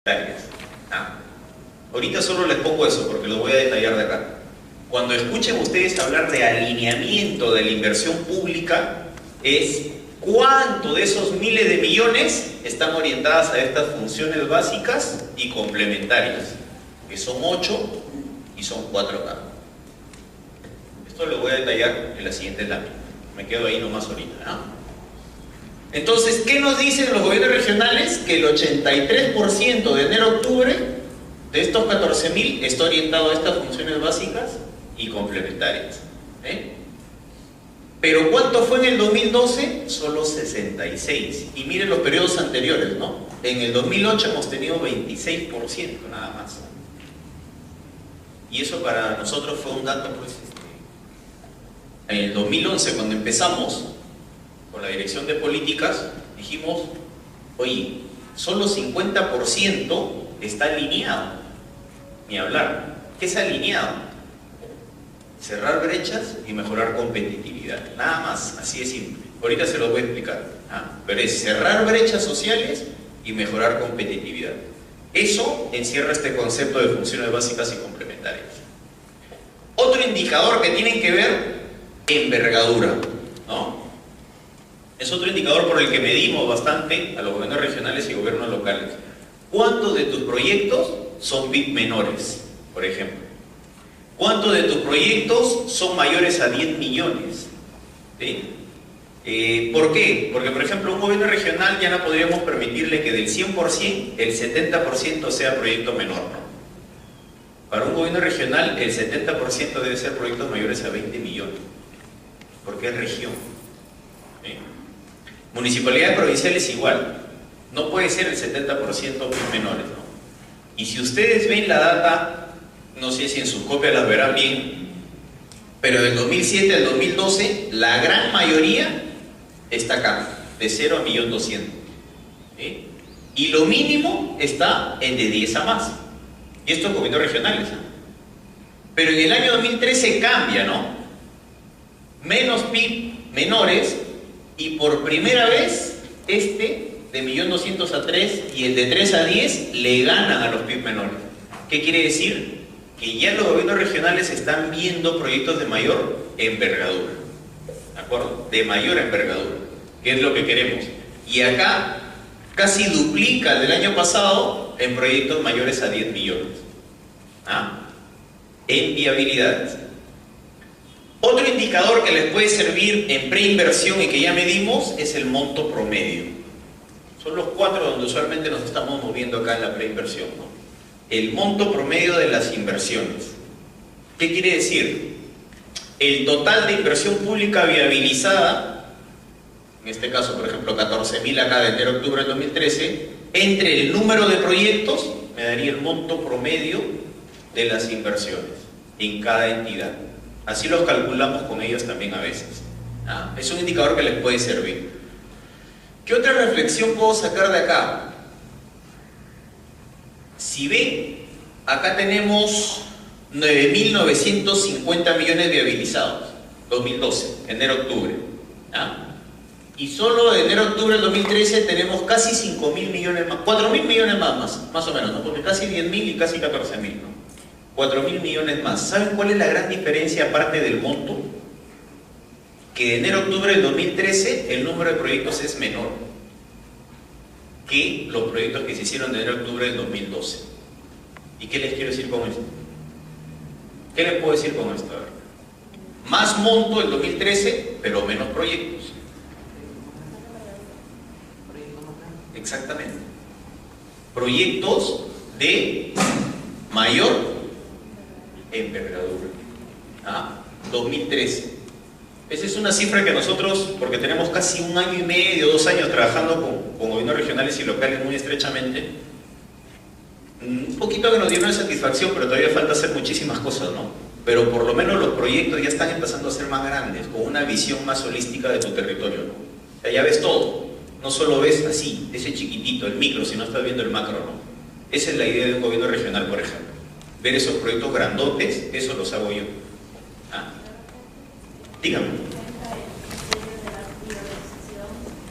Ah, ahorita solo les pongo eso porque lo voy a detallar de acá. Cuando escuchen ustedes hablar de alineamiento de la inversión pública, es cuánto de esos miles de millones están orientadas a estas funciones básicas y complementarias, que son 8 y son 4 acá. Esto lo voy a detallar en la siguiente lámina. Me quedo ahí nomás ahorita, ¿no? Entonces, ¿qué nos dicen los gobiernos regionales? Que el 83% de enero a octubre de estos 14.000 está orientado a estas funciones básicas y complementarias. Pero ¿cuánto fue en el 2012? Solo 66. Y miren los periodos anteriores, ¿no? En el 2008 hemos tenido 26% nada más. Y eso para nosotros fue un dato, pues, en el 2011, cuando empezamos con la dirección de políticas, dijimos, oye, solo 50% está alineado. Ni hablar. ¿Qué es alineado? Cerrar brechas y mejorar competitividad. Nada más, así de simple. Ahorita se lo voy a explicar. Pero es cerrar brechas sociales y mejorar competitividad. Eso encierra este concepto de funciones básicas y complementarias. Otro indicador que tienen que ver, envergadura, ¿no? Es otro indicador por el que medimos bastante a los gobiernos regionales y gobiernos locales. ¿Cuántos de tus proyectos son PIB menores, por ejemplo? ¿Cuántos de tus proyectos son mayores a 10 millones? ¿Sí? ¿Por qué? Porque, por ejemplo, un gobierno regional ya no podríamos permitirle que del 100%, el 70% sea proyecto menor, ¿no? Para un gobierno regional, el 70% debe ser proyectos mayores a 20 millones, porque es región. ¿Sí? Municipalidades provinciales igual, no puede ser el 70% menores, ¿no? Y si ustedes ven la data, no sé si en sus copias las verán bien, pero del 2007 al 2012, la gran mayoría está acá, de 0 a 1.200.000. ¿Sí? Y lo mínimo está en de 10 a más. Y esto es gobiernos regionales, ¿no? Pero en el año 2013 cambia, ¿no? Menos PIB menores, y por primera vez de 1.200.000 a 3 y el de 3 a 10 le ganan a los PIB menores. ¿Qué quiere decir? Que ya los gobiernos regionales están viendo proyectos de mayor envergadura, ¿de acuerdo? De mayor envergadura, que es lo que queremos. Y acá casi duplica del año pasado en proyectos mayores a 10 millones. En viabilidades. Otro indicador que les puede servir en preinversión y que ya medimos es el monto promedio. Son los 4 donde usualmente nos estamos moviendo acá en la preinversión, ¿no? El monto promedio de las inversiones. ¿Qué quiere decir? El total de inversión pública viabilizada, en este caso, por ejemplo, 14.000 acá de enero a octubre del 2013, entre el número de proyectos me daría el monto promedio de las inversiones en cada entidad. Así los calculamos con ellos también a veces. Es un indicador que les puede servir. ¿Qué otra reflexión puedo sacar de acá? Si ven, acá tenemos 9.950 millones viabilizados, 2012, enero-octubre. Y solo de enero-octubre del 2013 tenemos casi 5.000 millones más, 4.000 millones más o menos, ¿no? Porque casi 10.000 y casi 14.000, ¿no? 4.000 millones más. ¿Saben cuál es la gran diferencia aparte del monto? Que de enero a octubre del 2013 el número de proyectos es menor que los proyectos que se hicieron de enero a octubre del 2012. ¿Y qué les quiero decir con esto? ¿Qué les puedo decir con esto? A ver. Más monto el 2013, pero menos proyectos. Exactamente. Proyectos de mayor envergadura. 2013. Esa es una cifra que nosotros, porque tenemos casi 1 año y medio, 2 años trabajando con gobiernos regionales y locales muy estrechamente, un poquito que nos dio una satisfacción, pero todavía falta hacer muchísimas cosas, ¿no? Pero por lo menos los proyectos ya están empezando a ser más grandes, con una visión más holística de tu territorio, ¿no? O sea, ya ves todo, no solo ves así, ese chiquitito, el micro, sino estás viendo el macro, ¿no? Esa es la idea de un gobierno regional, por ejemplo. Ver esos proyectos grandotes, eso los hago yo. Dígame.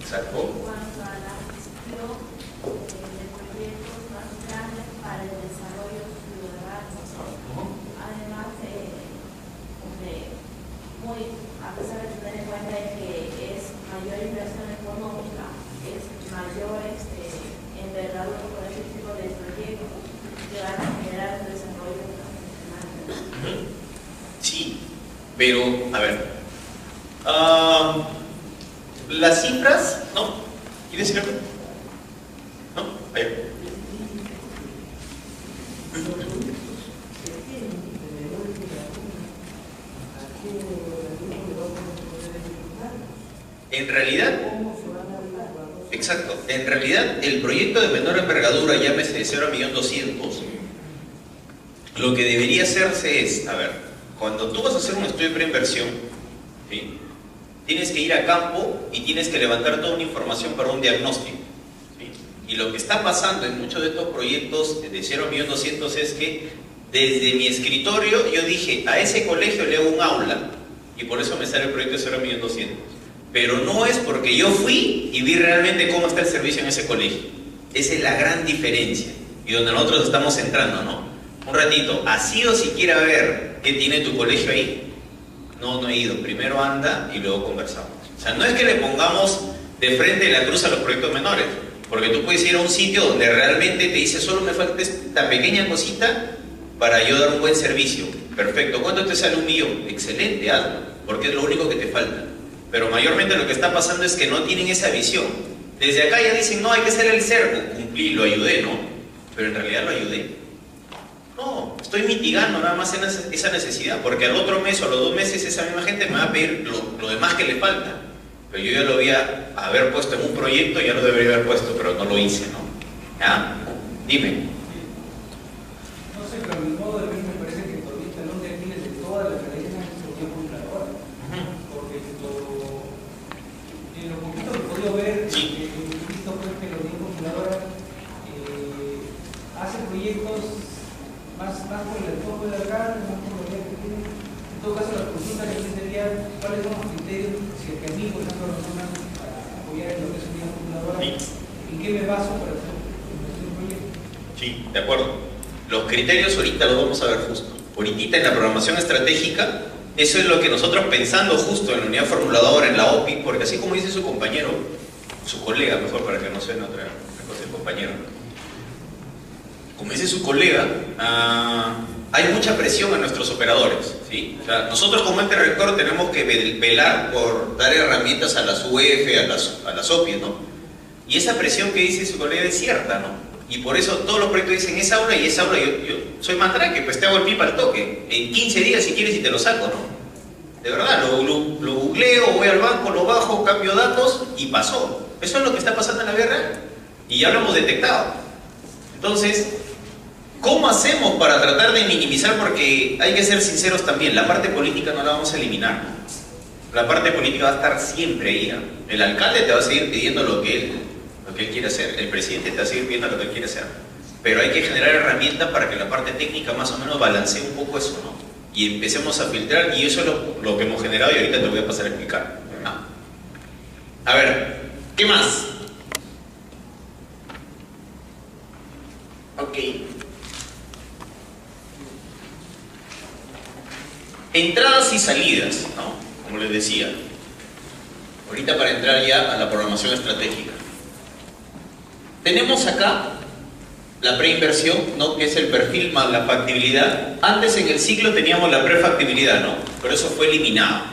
Exacto. Pero, a ver, las cifras, ¿no? ¿Quieres decir algo? ¿No? Ahí. En realidad, exacto, en realidad el proyecto de menor envergadura, llámese de 0 a 1.200.000, lo que debería hacerse es, a ver, cuando tú vas a hacer un estudio de preinversión, ¿sí?, tienes que ir a campo y tienes que levantar toda una información para un diagnóstico, ¿sí? Y lo que está pasando en muchos de estos proyectos de 0 a 1.200.000 es que desde mi escritorio yo dije, a ese colegio le hago un aula y por eso me sale el proyecto de 0 a 1.200.000. Pero no es porque yo fui y vi realmente cómo está el servicio en ese colegio. Esa es la gran diferencia y donde nosotros estamos entrando, ¿no? Un ratito, ¿has ido siquiera a ver qué tiene tu colegio ahí? No, no he ido. Primero anda y luego conversamos. O sea, no es que le pongamos de frente la cruz a los proyectos menores, porque tú puedes ir a un sitio donde realmente te dice, solo me falta esta pequeña cosita para yo dar un buen servicio. Perfecto. ¿Cuánto te sale? 1.000.000. Excelente, hazlo, porque es lo único que te falta. Pero mayormente lo que está pasando es que no tienen esa visión. Desde acá ya dicen, no, hay que ser el cerco. Cumplí, lo ayudé, ¿no? Pero en realidad lo ayudé. No, estoy mitigando nada más esa necesidad, porque al otro mes o a los 2 meses esa misma gente me va a pedir lo demás que le falta. Pero yo ya lo voy a haber puesto en un proyecto, ya lo debería haber puesto, pero no lo hice, ¿no? ¿Ya? Dime. No sé, pero a mi modo de ver me parece que todavía no te atiendes de toda la cadena de seguridad computadora. Porque en lo poquito que he podido ver, Sí. he visto pues, que la Unión Populadora hace proyectos más por el entorno de acá, más por lo que tiene. En todo caso, la consulta que sería cuáles son los criterios, si el que a mí, por ejemplo, personas para apoyar en lo que es Unión Populadora, Sí. ¿en qué me baso para hacer un proyecto? Sí, de acuerdo. Los criterios ahorita los vamos a ver justo. Ahorita en la programación estratégica, eso es lo que nosotros pensando justo en la unidad formuladora, en la OPI, porque así como dice su compañero, su colega, mejor para que no suene otra cosa, el compañero. Como dice su colega, hay mucha presión en nuestros operadores, ¿sí? O sea, nosotros como ente rector tenemos que velar por dar herramientas a las UF, a las OPI, ¿no? Y esa presión que dice su colega es cierta, ¿no? Y por eso todos los proyectos dicen esa aula y esa aula, yo soy mandrake, pues te hago el PIP al toque, en 15 días si quieres y te lo saco, ¿no? De verdad, lo googleo, voy al banco, lo bajo, cambio datos y pasó. Eso es lo que está pasando en la vida real. Y ya lo hemos detectado. Entonces, ¿cómo hacemos para tratar de minimizar? Porque hay que ser sinceros también, la parte política no la vamos a eliminar. La parte política va a estar siempre ahí, ¿no? El alcalde te va a seguir pidiendo lo que él quiere hacer, el presidente te va a seguir pidiendo lo que él quiere hacer. Pero hay que generar herramientas para que la parte técnica más o menos balancee un poco eso, ¿no? Y empecemos a filtrar, y eso es lo que hemos generado y ahorita te voy a pasar a explicar. A ver, ¿qué más? Ok. Entradas y salidas, ¿no? Como les decía. Ahorita para entrar ya a la programación estratégica. Tenemos acá la preinversión, ¿no? Que es el perfil más la factibilidad. Antes en el ciclo teníamos la prefactibilidad, ¿no? Pero eso fue eliminado.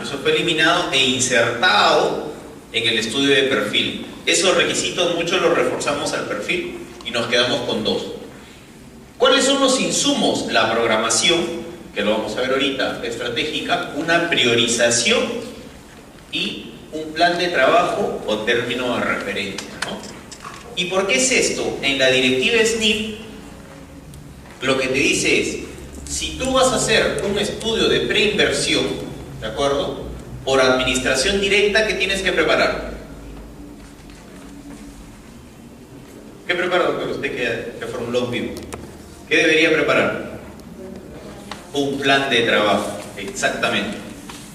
Eso fue eliminado e insertado en el estudio de perfil. Esos requisitos muchos los reforzamos al perfil y nos quedamos con 2. ¿Cuáles son los insumos? La programación, que lo vamos a ver ahorita, estratégica, una priorización y un plan de trabajo o término de referencia, ¿no? ¿Y por qué es esto? En la directiva SNIP lo que te dice es, si tú vas a hacer un estudio de preinversión, ¿de acuerdo? Por administración directa, ¿qué tienes que preparar? ¿Qué prepara, doctor, usted que formuló un PIB? ¿Qué debería preparar? Un plan de trabajo, exactamente.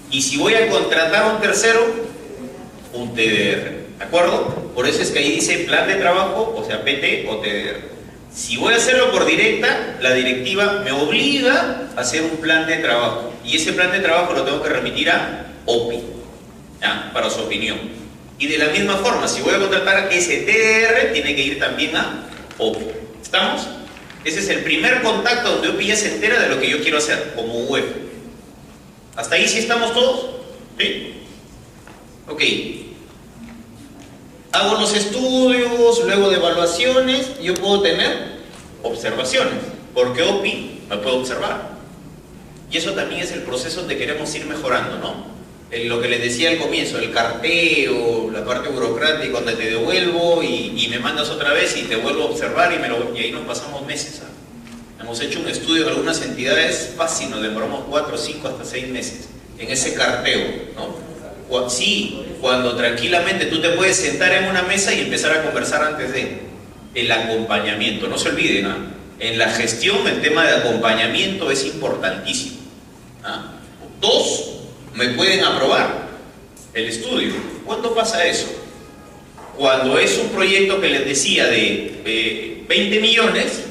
Y si voy a contratar a un tercero, un TDR, ¿de acuerdo? Por eso es que ahí dice plan de trabajo, o sea, PT o TDR. Si voy a hacerlo por directa, la directiva me obliga a hacer un plan de trabajo. Y ese plan de trabajo lo tengo que remitir a OPI, ¿ya? Para su opinión. Y de la misma forma, si voy a contratar ese TDR, tiene que ir también a OPI. ¿Estamos? Ese es el primer contacto donde OPI ya se entera de lo que yo quiero hacer como UF. ¿Hasta ahí sí estamos todos? ¿Sí? Ok. Hago los estudios, luego de evaluaciones, yo puedo tener observaciones, porque OPI me puede observar. Y eso también es el proceso donde queremos ir mejorando, ¿no? Lo que les decía al comienzo, el carteo, la parte burocrática, donde te devuelvo y me mandas otra vez y te vuelvo a observar y ahí nos pasamos meses. Hemos hecho un estudio en algunas entidades, fácil, nos demoramos 4, 5, hasta 6 meses en ese carteo, ¿no? Sí, cuando tranquilamente tú te puedes sentar en una mesa y empezar a conversar antes de el acompañamiento. No se olviden, ¿no? En la gestión el tema de acompañamiento es importantísimo. ¿Ah? 2, me pueden aprobar el estudio. ¿Cuándo pasa eso? Cuando es un proyecto que les decía de 20 millones,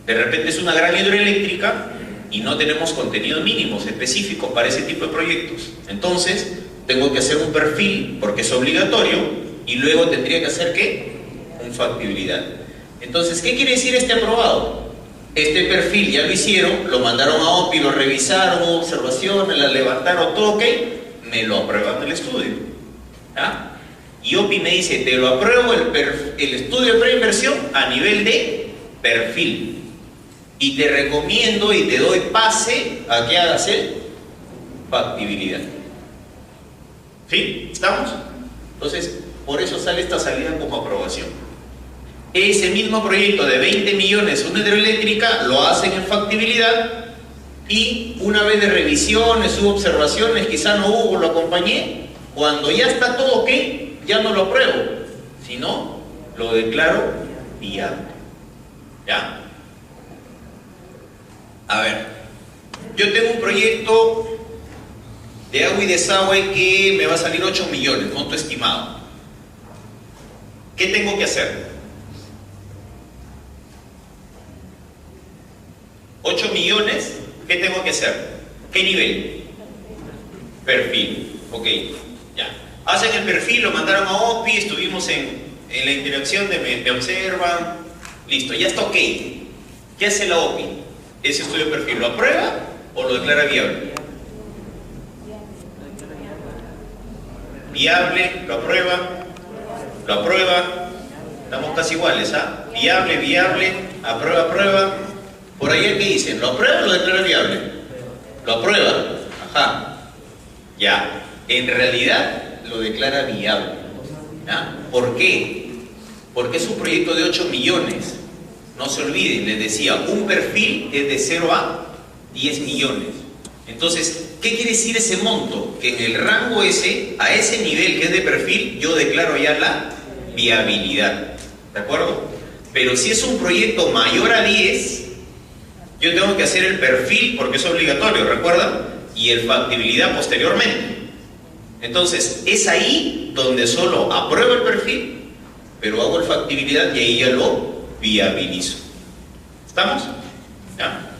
de repente es una gran hidroeléctrica y no tenemos contenidos mínimos específicos para ese tipo de proyectos. Entonces, tengo que hacer un perfil porque es obligatorio y luego tendría que hacer ¿qué? Un factibilidad. Entonces, ¿qué quiere decir este aprobado? Este perfil ya lo hicieron, lo mandaron a OPI, lo revisaron, hubo observaciones, la levantaron, todo ok, me lo aprueban el estudio. ¿Ah? Y OPI me dice, te lo apruebo el estudio de preinversión a nivel de perfil. Y te recomiendo y te doy pase a que hagas el factibilidad. ¿Sí? ¿Estamos? Entonces, por eso sale esta salida como aprobación. Ese mismo proyecto de 20 millones, una hidroeléctrica, lo hacen en factibilidad y una vez de revisiones, hubo observaciones, quizá no hubo, lo acompañé, cuando ya está todo ok, ya no lo apruebo, sino lo declaro viable. ¿Ya? A ver, yo tengo un proyecto de agua y desagüe que me va a salir 8 millones, monto estimado. ¿Qué tengo que hacer? 8 millones, ¿qué tengo que hacer? ¿Qué nivel? Perfil, ok, ya. Hacen el perfil, lo mandaron a OPI, estuvimos en la interacción de me observan, listo, ya está ok. ¿Qué hace la OPI? Ese estudio de perfil, ¿lo aprueba o lo declara viable? Viable, lo aprueba, estamos casi iguales, ¿ah? Viable, aprueba. Por ahí el que dicen, ¿lo aprueba o lo declara viable? Lo aprueba, ajá, ya, en realidad lo declara viable. ¿Ah? ¿Por qué? Porque es un proyecto de 8 millones. No se olviden, les decía, un perfil es de 0 a 10 millones. Entonces, ¿qué quiere decir ese monto? Que en el rango ese, a ese nivel que es de perfil, yo declaro ya la viabilidad. ¿De acuerdo? Pero si es un proyecto mayor a 10, yo tengo que hacer el perfil porque es obligatorio, ¿recuerdan? Y el factibilidad posteriormente. Entonces, es ahí donde solo apruebo el perfil, pero hago el factibilidad y ahí ya lo viabilizo. ¿Estamos? ¿Ya?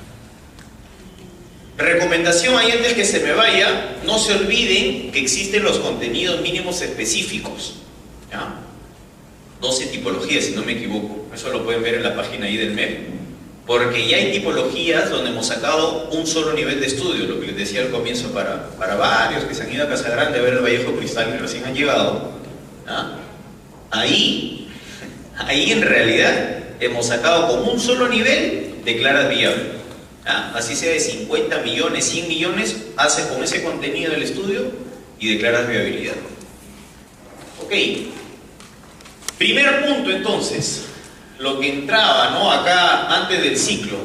Recomendación ahí antes que se me vaya, no se olviden que existen los contenidos mínimos específicos. ¿Ya? 12 tipologías, si no me equivoco. Eso lo pueden ver en la página ahí del MEP. Porque ya hay tipologías donde hemos sacado un solo nivel de estudio, lo que les decía al comienzo, para varios que se han ido a Casa Grande a ver el Vallejo Cristal y recién han llegado. ¿Ah? Ahí en realidad hemos sacado como un solo nivel, declaras viable. ¿Ah? Así sea de 50 millones, 100 millones, haces con ese contenido del estudio y declaras viabilidad. Ok. Primer punto entonces, lo que entraba, ¿no? Acá antes del ciclo,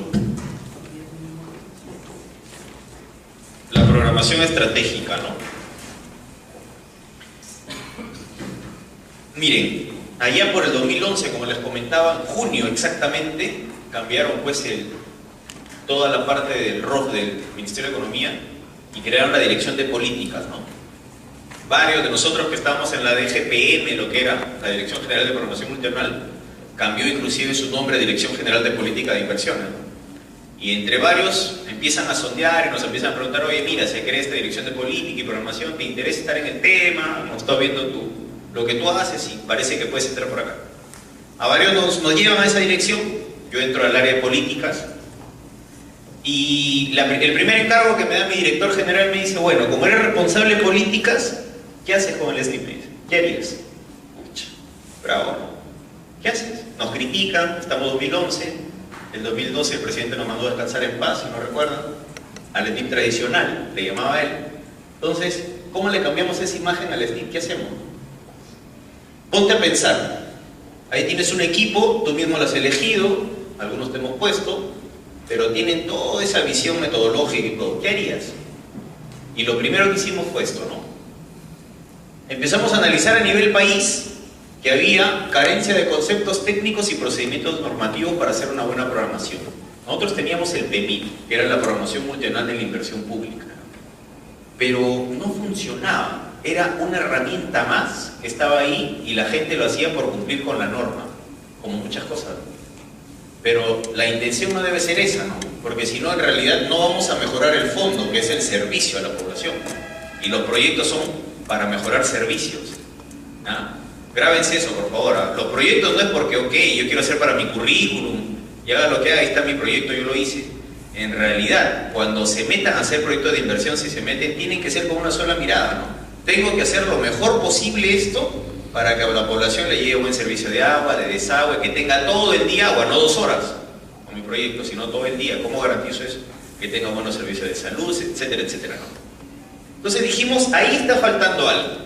la programación estratégica, ¿no? Miren, allá por el 2011, como les comentaba, en junio exactamente, cambiaron pues toda la parte del ROF del Ministerio de Economía y crearon la Dirección de Políticas, ¿no? Varios de nosotros que estábamos en la DGPM, lo que era la Dirección General de Programación Multianual, cambió inclusive su nombre a Dirección General de Política de Inversiones, ¿no? Y entre varios empiezan a sondear y nos empiezan a preguntar, oye, mira, se crea esta Dirección de Política y Programación, ¿te interesa estar en el tema? Hemos estado viendo lo que tú haces y parece que puedes entrar por acá. A varios nos llevan a esa dirección, yo entro al área de políticas Y el primer encargo que me da mi director general me dice, bueno, como eres responsable de políticas, ¿qué haces con el SNIP? Me dice, ¿qué harías? Pucha, bravo, ¿no? ¿Qué haces? Nos critican, estamos en 2011, el 2012 el presidente nos mandó a descansar en paz, si no recuerdan, al SNIP tradicional, le llamaba él. Entonces, ¿cómo le cambiamos esa imagen al SNIP? ¿Qué hacemos? Ponte a pensar, ahí tienes un equipo, tú mismo lo has elegido, algunos te hemos puesto, pero tienen toda esa visión metodológica y todo. ¿Qué harías? Y lo primero que hicimos fue esto, ¿no? Empezamos a analizar a nivel país que había carencia de conceptos técnicos y procedimientos normativos para hacer una buena programación. Nosotros teníamos el PMI, que era la programación multianual de la inversión pública, pero no funcionaba. Era una herramienta más que estaba ahí y la gente lo hacía por cumplir con la norma, como muchas cosas. Pero la intención no debe ser esa, ¿no? Porque si no, en realidad no vamos a mejorar el fondo, que es el servicio a la población. Y los proyectos son para mejorar servicios. ¿Ah? Grábense eso, por favor. ¿Ah? Los proyectos no es porque, ok, yo quiero hacer para mi currículum, y haga lo que haga, ahí está mi proyecto, yo lo hice. En realidad, cuando se metan a hacer proyectos de inversión, si se meten, tienen que ser con una sola mirada, ¿no? Tengo que hacer lo mejor posible esto para que a la población le llegue buen servicio de agua, de desagüe, que tenga todo el día agua, no 2 horas con mi proyecto, sino todo el día. ¿Cómo garantizo eso? Que tenga buenos servicios de salud, etcétera, etcétera, ¿no? Entonces dijimos, ahí está faltando algo.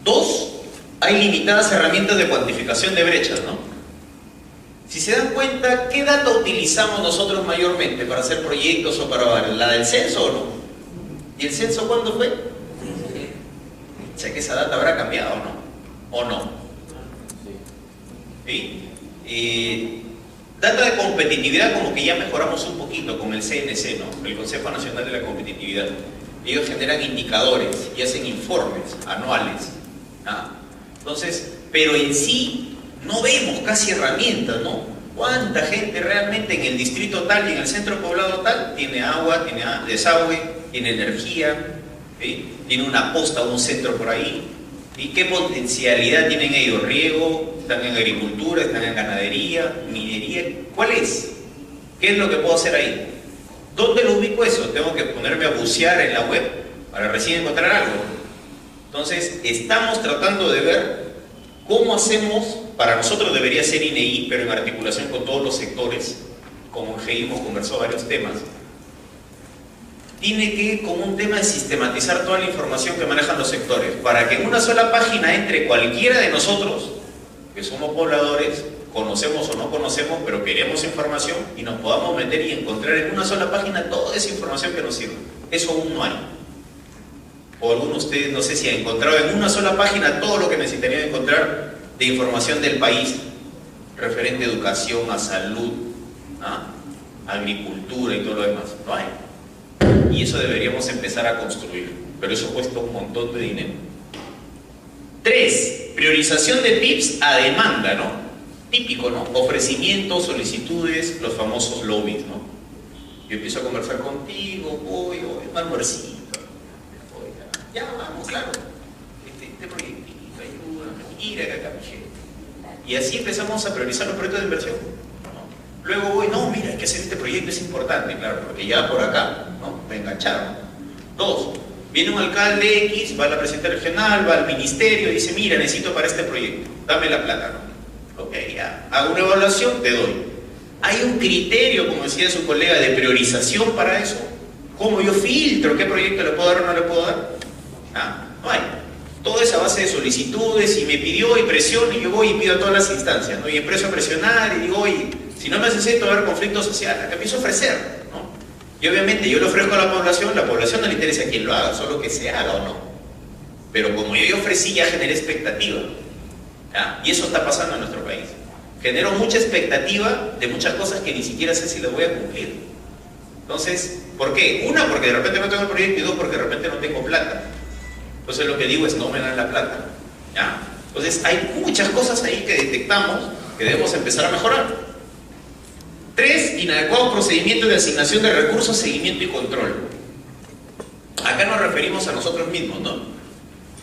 2, hay limitadas herramientas de cuantificación de brechas, ¿no? Si se dan cuenta, ¿qué data utilizamos nosotros mayormente para hacer proyectos o para la del censo o no? ¿Y el censo cuándo fue? O sea que esa data habrá cambiado, ¿no? ¿O no? ¿Sí? Data de competitividad como que ya mejoramos un poquito con el CNC, ¿no? El Consejo Nacional de la Competitividad. Ellos generan indicadores y hacen informes anuales. ¿Ah? Entonces, pero en sí no vemos casi herramientas, ¿no? ¿Cuánta gente realmente en el distrito tal y en el centro poblado tal tiene agua, tiene desagüe, tiene energía, ¿sí? Tiene una posta o un centro por ahí? ¿Y qué potencialidad tienen ellos? ¿Riego? ¿Están en agricultura? ¿Están en ganadería? ¿Minería? ¿Cuál es? ¿Qué es lo que puedo hacer ahí? ¿Dónde lo ubico eso? Tengo que ponerme a bucear en la web para recién encontrar algo. Entonces, estamos tratando de ver cómo hacemos. Para nosotros debería ser INEI, pero en articulación con todos los sectores, como en GI hemos conversado varios temas. Tiene que, como un tema, de sistematizar toda la información que manejan los sectores, para que en una sola página entre cualquiera de nosotros, que somos pobladores, conocemos o no conocemos, pero queremos información, y nos podamos meter y encontrar en una sola página toda esa información que nos sirve. Eso aún no hay. O alguno de ustedes, no sé si ha encontrado en una sola página todo lo que necesitarían encontrar de información del país, referente a educación, a salud, ¿ah? Agricultura y todo lo demás. No hay. Y eso deberíamos empezar a construir, pero eso cuesta un montón de dinero. 3, priorización de PIBs a demanda, ¿no? Típico, ¿no? Ofrecimientos, solicitudes, los famosos lobbies, ¿no? Yo empiezo a conversar contigo, voy, un almuercito, ya vamos, claro, este proyectito, ayúdame, mira acá, mi gente. Y así empezamos a priorizar los proyectos de inversión, ¿no? Luego voy, no, mira, hay que hacer este proyecto, es importante, claro, porque ya por acá, ¿no? Me engancharon. 2, viene un alcalde X, va a la presidenta regional, va al ministerio y dice, mira, necesito para este proyecto, dame la plata, ¿no? Ok, ya, hago una evaluación, te doy. Hay un criterio, como decía su colega, de priorización para eso. ¿Cómo yo filtro qué proyecto le puedo dar o no le puedo dar? No hay. Toda esa base de solicitudes, y me pidió y presiono, y yo voy y pido a todas las instancias, ¿no? Y empiezo a presionar y digo, oye, si no me haces esto, va a haber conflicto social, acá empiezo a ofrecer, ¿no? Y obviamente yo lo ofrezco a la población no le interesa a quién lo haga, solo que se haga o no. Pero como yo ofrecí, ya generé expectativa. ¿Ya? Y eso está pasando en nuestro país. Generó mucha expectativa de muchas cosas que ni siquiera sé si las voy a cumplir. Entonces, ¿por qué? Una, porque de repente no tengo el proyecto, y 2, porque de repente no tengo plata. Entonces lo que digo es, no me dan la plata. ¿Ya? Entonces hay muchas cosas ahí que detectamos que debemos empezar a mejorar. 3, inadecuados procedimientos de asignación de recursos, seguimiento y control. Acá nos referimos a nosotros mismos, ¿no?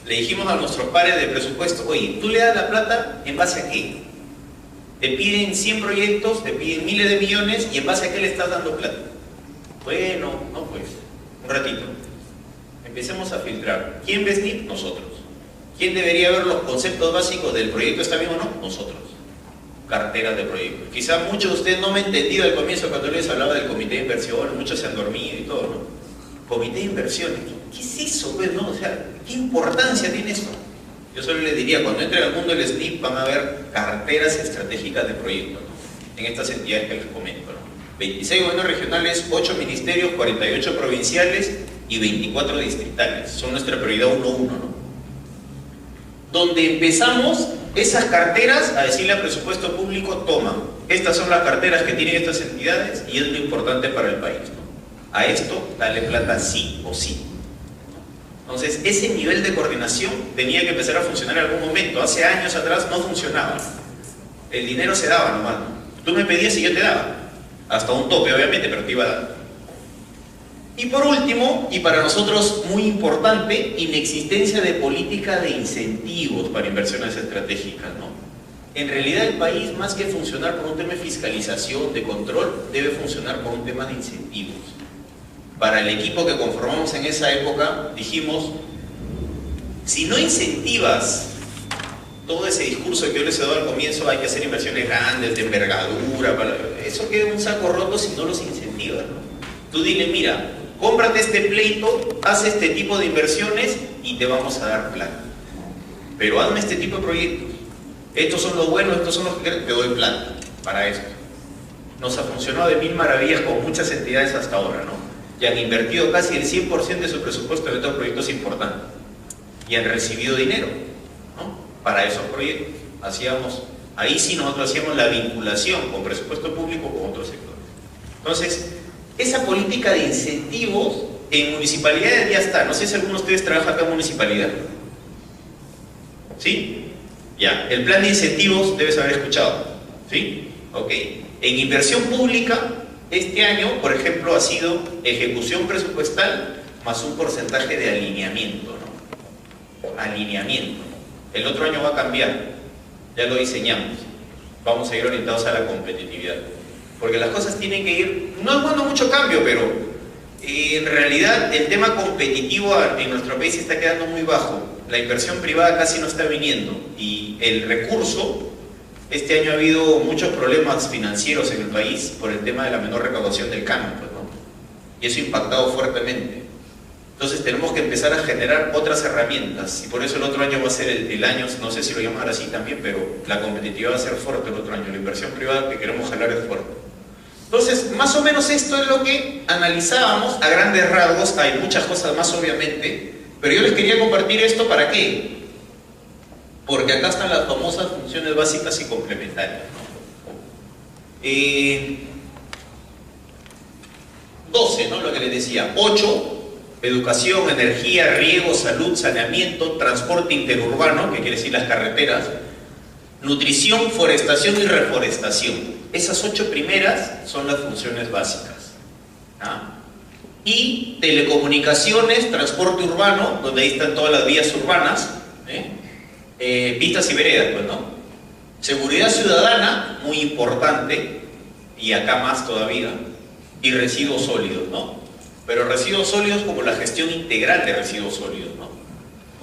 Le dijimos a nuestros pares de presupuesto, oye, ¿tú le das la plata en base a qué? Te piden 100 proyectos, te piden miles de millones, y en base a qué le estás dando plata. Bueno, no pues, un ratito. Empecemos a filtrar. ¿Quién ve SNIP? Nosotros. ¿Quién debería ver los conceptos básicos del proyecto? ¿Está bien o no? Nosotros. Carteras de proyectos. Quizá muchos de ustedes no me han entendido al comienzo cuando les hablaba del comité de inversión, muchos se han dormido y todo, ¿no? Comité de inversiones. ¿Qué es eso, pues, no? O sea, ¿qué importancia tiene eso? Yo solo les diría, cuando entren al mundo del SNIP van a ver carteras estratégicas de proyectos, ¿no? En estas entidades que les comento, ¿no? 26 gobiernos regionales, 8 ministerios, 48 provinciales y 24 distritales. Son nuestra prioridad 1-1, ¿no? Donde empezamos esas carteras a decirle al presupuesto público, toma, estas son las carteras que tienen estas entidades y es lo importante para el país, ¿no? A esto dale plata sí o sí. Entonces, ese nivel de coordinación tenía que empezar a funcionar en algún momento. Hace años atrás no funcionaba. El dinero se daba nomás, ¿no? Tú me pedías y yo te daba. Hasta un tope, obviamente, pero te iba a dar. Y por último, y para nosotros muy importante, inexistencia de política de incentivos para inversiones estratégicas, ¿no? En realidad el país, más que funcionar por un tema de fiscalización, de control, debe funcionar por un tema de incentivos. Para el equipo que conformamos en esa época, dijimos, si no incentivas todo ese discurso que yo les he dado al comienzo, hay que hacer inversiones grandes, de envergadura, eso queda un saco roto si no los incentivas, ¿no? Tú dile, mira, cómprate este pleito, haz este tipo de inversiones y te vamos a dar plata. Pero hazme este tipo de proyectos. Estos son los buenos, estos son los que te doy plata para esto. Nos ha funcionado de mil maravillas con muchas entidades hasta ahora, ¿no? Y han invertido casi el 100% de su presupuesto en estos proyectos importantes. Y han recibido dinero, ¿no? Para esos proyectos. Ahí sí nosotros hacíamos la vinculación con presupuesto público con otros sectores. Entonces, esa política de incentivos en municipalidades ya está. No sé si alguno de ustedes trabaja acá en municipalidad. ¿Sí? Ya. El plan de incentivos debes haber escuchado. ¿Sí? Ok. En inversión pública, este año, por ejemplo, ha sido ejecución presupuestal más un porcentaje de alineamiento, ¿no? Alineamiento. El otro año va a cambiar. Ya lo diseñamos. Vamos a ir orientados a la competitividad. Porque las cosas tienen que ir, no es bueno mucho cambio, pero en realidad el tema competitivo en nuestro país está quedando muy bajo. La inversión privada casi no está viniendo y el recurso, este año ha habido muchos problemas financieros en el país por el tema de la menor recaudación del canon, pues, ¿no? Y eso ha impactado fuertemente. Entonces tenemos que empezar a generar otras herramientas y por eso el otro año va a ser el año, no sé si lo llaman así también, pero la competitividad va a ser fuerte el otro año. La inversión privada que queremos jalar es fuerte. Entonces, más o menos esto es lo que analizábamos a grandes rasgos. Hay muchas cosas más, obviamente, pero yo les quería compartir esto, ¿para qué? Porque acá están las famosas funciones básicas y complementarias, ¿no? 12, ¿no? Lo que les decía. 8, educación, energía, riego, salud, saneamiento, transporte interurbano, que quiere decir las carreteras, nutrición, forestación y reforestación. Esas 8 primeras son las funciones básicas, ¿ah? Y telecomunicaciones, transporte urbano, donde ahí están todas las vías urbanas, pistas y veredas, pues, ¿no? Seguridad ciudadana, muy importante, y acá más todavía, y residuos sólidos, ¿no? Pero residuos sólidos como la gestión integral de residuos sólidos, ¿no?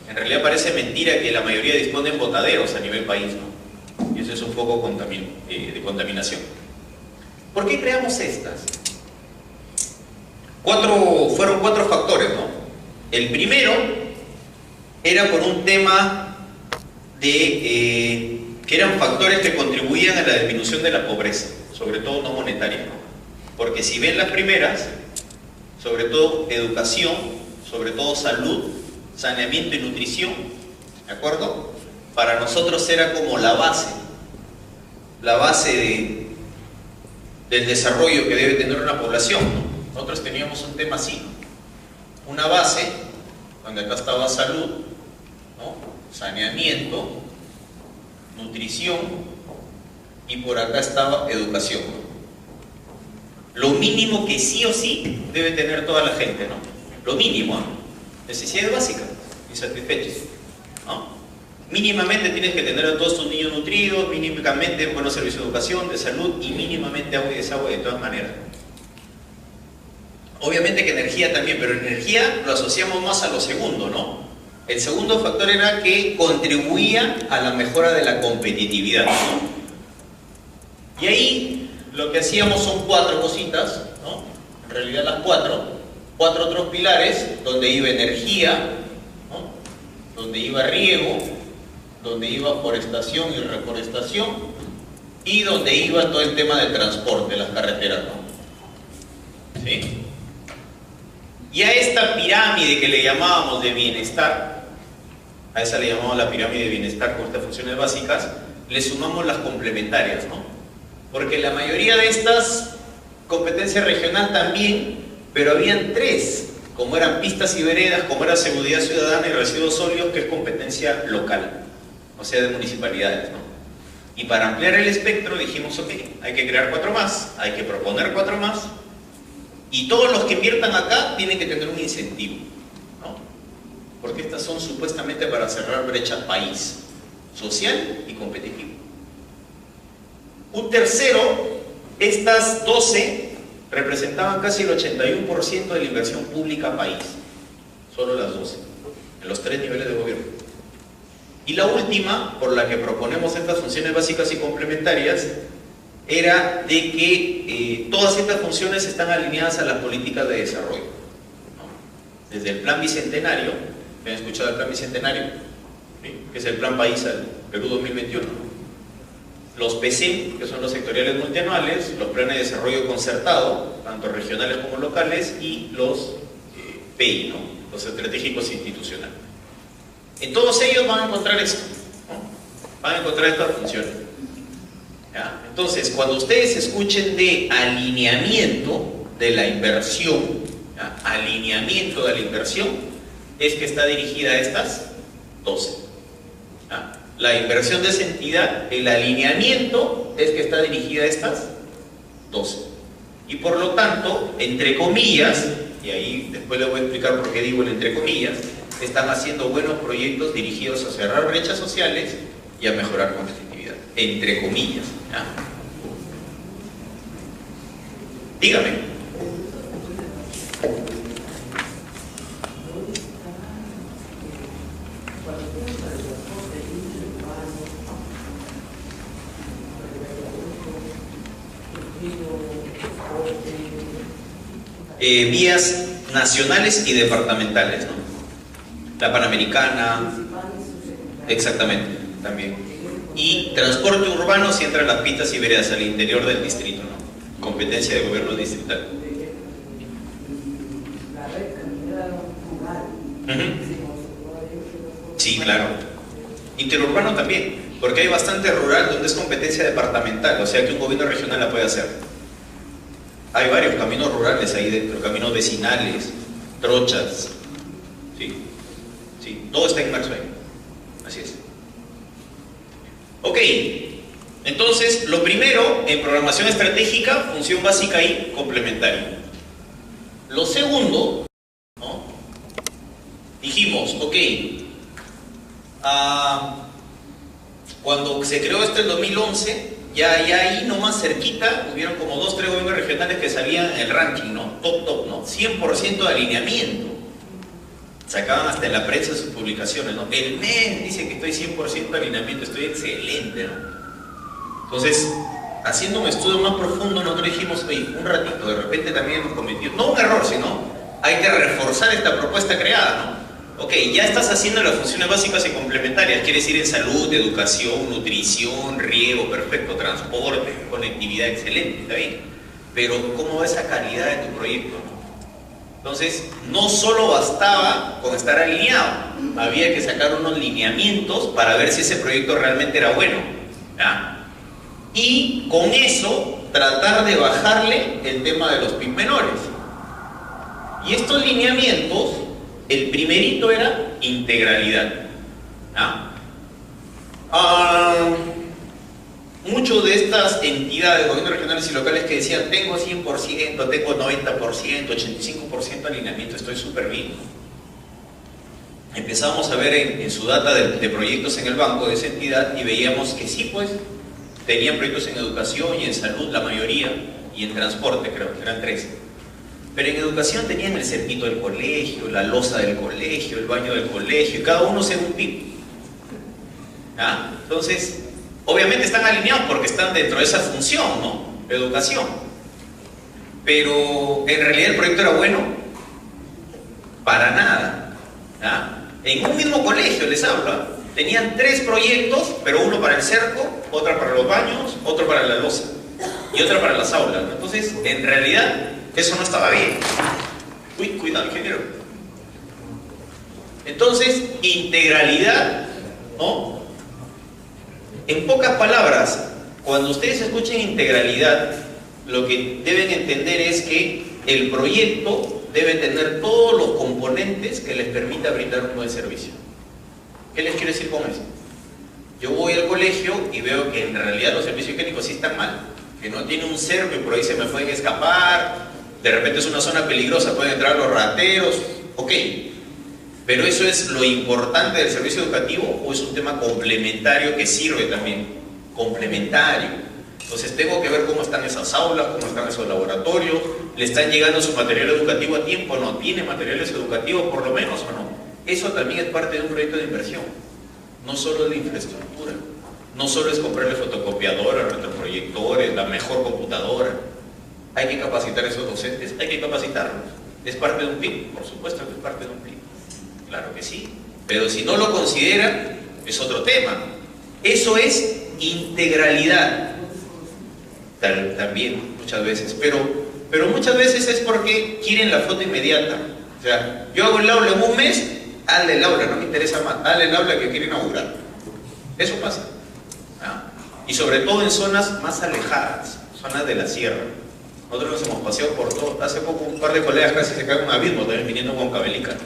En realidad parece mentira que la mayoría disponen botaderos a nivel país, ¿no? Y eso es un foco de contaminación. ¿Por qué creamos estas? Fueron 4 factores, ¿no? El primero era por un tema de que eran factores que contribuían a la disminución de la pobreza, sobre todo no monetaria, ¿no? Porque si ven las primeras, sobre todo educación, sobre todo salud, saneamiento y nutrición, ¿de acuerdo? Para nosotros era como la base del desarrollo que debe tener una población, ¿no? Nosotros teníamos un tema así, ¿no? Una base, donde acá estaba salud, ¿no? Saneamiento, nutrición, y por acá estaba educación. Lo mínimo que sí o sí debe tener toda la gente, ¿no? Lo mínimo, ¿no? Necesidades básicas, insatisfechas, ¿no? Mínimamente tienes que tener a todos tus niños nutridos, mínimamente buenos servicios de educación, de salud y mínimamente agua y desagüe de todas maneras. Obviamente que energía también, pero energía lo asociamos más a lo segundo, ¿no? El segundo factor era que contribuía a la mejora de la competitividad, ¿no? Y ahí lo que hacíamos son 4 cositas, ¿no? En realidad las 4 otros pilares, donde iba energía, ¿no? Donde iba riego, donde iba forestación y reforestación, y donde iba todo el tema del transporte, las carreteras, ¿no? ¿Sí? Y a esta pirámide que le llamábamos de bienestar, a esa le llamamos la pirámide de bienestar con estas funciones básicas, le sumamos las complementarias, ¿no? Porque la mayoría de estas, competencia regional también, pero habían 3, como eran pistas y veredas, como era seguridad ciudadana y residuos sólidos, que es competencia local, o sea, de municipalidades, ¿no? Y para ampliar el espectro dijimos, ok, hay que crear 4 más, hay que proponer 4 más, y todos los que inviertan acá tienen que tener un incentivo, ¿no? Porque estas son supuestamente para cerrar brecha país, social y competitivo. Un tercero, estas 12 representaban casi el 81% de la inversión pública país, solo las 12, en los 3 niveles de gobierno. Y la última, por la que proponemos estas funciones básicas y complementarias, era de que todas estas funciones están alineadas a las políticas de desarrollo, ¿no? Desde el Plan Bicentenario, ¿han escuchado el Plan Bicentenario? ¿Sí? Que es el Plan País al Perú 2021. Los PCM, que son los sectoriales multianuales, los planes de desarrollo concertado, tanto regionales como locales, y los PI, ¿no? Los estratégicos institucionales. En todos ellos van a encontrar esto, ¿no? Van a encontrar estas funciones. ¿Ya? Entonces, cuando ustedes escuchen de alineamiento de la inversión, ¿ya? Alineamiento de la inversión, es que está dirigida a estas 12. ¿Ya? La inversión de esa entidad, el alineamiento, es que está dirigida a estas 12. Y por lo tanto, entre comillas, y ahí después les voy a explicar por qué digo el entre comillas, están haciendo buenos proyectos dirigidos a cerrar brechas sociales y a mejorar competitividad. Entre comillas. ¿Ya? Dígame. Vías nacionales y departamentales, ¿no? La Panamericana, exactamente, también. Y transporte urbano si entran las pistas y veredas al interior del distrito, ¿no? Competencia de gobierno distrital. Sí, claro. Interurbano también, porque hay bastante rural donde es competencia departamental, o sea que un gobierno regional la puede hacer. Hay varios caminos rurales ahí dentro, caminos vecinales, trochas, sí, sí, todo está inmerso ahí, así es. Ok, entonces lo primero en programación estratégica, función básica y complementaria. Lo segundo, ¿no? Dijimos, ok, cuando se creó esto en 2011, ya ahí nomás cerquita hubieron como 2 o 3 gobiernos regionales que salían en el ranking, ¿no? Top, ¿no? 100% de alineamiento. Sacaban hasta en la prensa sus publicaciones, ¿no? El MES dice que estoy 100% de alineamiento, estoy excelente, ¿no? Entonces, haciendo un estudio más profundo, nosotros dijimos, oye, un ratito, de repente también hemos cometido, no un error, sino hay que reforzar esta propuesta creada, ¿no? Ok, ya estás haciendo las funciones básicas y complementarias, quiere decir en salud, educación, nutrición, riego, perfecto, transporte, conectividad, excelente, ¿está bien? Pero ¿cómo va esa calidad de tu proyecto? Entonces, no solo bastaba con estar alineado, había que sacar unos lineamientos para ver si ese proyecto realmente era bueno, ¿ya? Y con eso, tratar de bajarle el tema de los PIB menores. Y estos lineamientos, el primerito era integralidad. ¿Ah? Muchos de estas entidades, gobiernos regionales y locales que decían tengo 100%, tengo 90%, 85% de alineamiento, estoy súper bien. empezamos a ver en su data de proyectos en el banco de esa entidad y veíamos que sí, pues, tenían proyectos en educación y en salud, la mayoría, y en transporte, creo, eran 3. Pero en educación tenían el cerquito del colegio, la loza del colegio, el baño del colegio, y cada uno según PIB. ¿Ah? Entonces, obviamente están alineados porque están dentro de esa función, ¿no? Educación. Pero en realidad el proyecto era bueno para nada. ¿Ah? En un mismo colegio les hablo, tenían 3 proyectos, pero uno para el cerco, otra para los baños, otro para la loza y otra para las aulas, ¿no? Entonces, en realidad, eso no estaba bien. Uy, cuidado, ingeniero. Entonces, integralidad, ¿no? En pocas palabras, cuando ustedes escuchen integralidad, lo que deben entender es que el proyecto debe tener todos los componentes que les permita brindar un buen servicio. ¿Qué les quiero decir con eso? Yo voy al colegio y veo que en realidad los servicios higiénicos sí están mal, que no tiene un cerco y por ahí se me pueden escapar, de repente es una zona peligrosa, pueden entrar los rateros, ok. Pero ¿eso es lo importante del servicio educativo o es un tema complementario que sirve también? Complementario. Entonces tengo que ver cómo están esas aulas, cómo están esos laboratorios, le están llegando su material educativo a tiempo, no tiene materiales educativos por lo menos o no. Eso también es parte de un proyecto de inversión, no solo de infraestructura, no solo es comprarle fotocopiadoras, retroproyectores, la mejor computadora. Hay que capacitar a esos docentes, hay que capacitarlos. ¿Es parte de un PIB? Por supuesto que es parte de un PIB. Claro que sí. Pero si no lo considera, es otro tema. Eso es integralidad. También, muchas veces. Pero muchas veces es porque quieren la foto inmediata. O sea, yo hago el aula en un mes, hazle el aula, no me interesa más. Hazle el aula que quiero inaugurar. Eso pasa. ¿Ah? Y sobre todo en zonas más alejadas, zonas de la sierra. Nosotros nos hemos paseado por todo. Hace poco un par de colegas casi se caen en un abismo también viniendo con Huancavelica.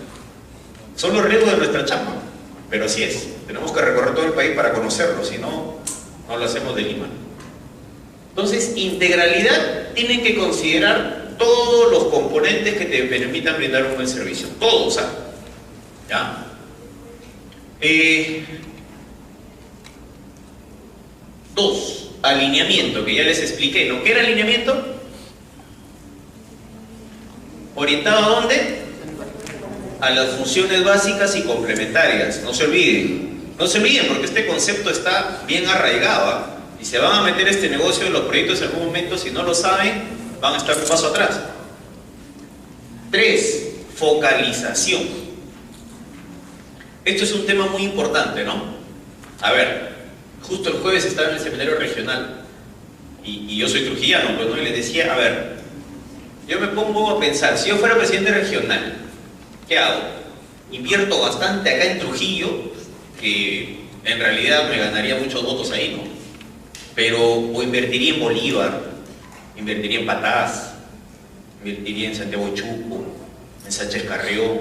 Son los riesgos de nuestra chamba, pero así es. Tenemos que recorrer todo el país para conocerlo, si no, no lo hacemos de Lima. Entonces, integralidad tiene que considerar todos los componentes que te permitan brindar un buen servicio. Todos, ¿ah? ¿Ya? 2. Alineamiento, que ya les expliqué, ¿no? ¿Qué era alineamiento? ¿Orientado a dónde? A las funciones básicas y complementarias. No se olviden. No se olviden porque este concepto está bien arraigado, ¿eh? Y se van a meter este negocio de los proyectos en algún momento, si no lo saben, van a estar un paso atrás. 3. Focalización. Esto es un tema muy importante, ¿no? A ver, justo el jueves estaba en el seminario regional y yo soy trujillano, pues, ¿no? Y les decía, a ver, yo me pongo a pensar, si yo fuera presidente regional, ¿qué hago? Invierto bastante acá en Trujillo, que en realidad me ganaría muchos votos ahí, ¿no? Pero o invertiría en Bolívar, invertiría en Patás, invertiría en Santiago Chuco, en Sánchez Carrión,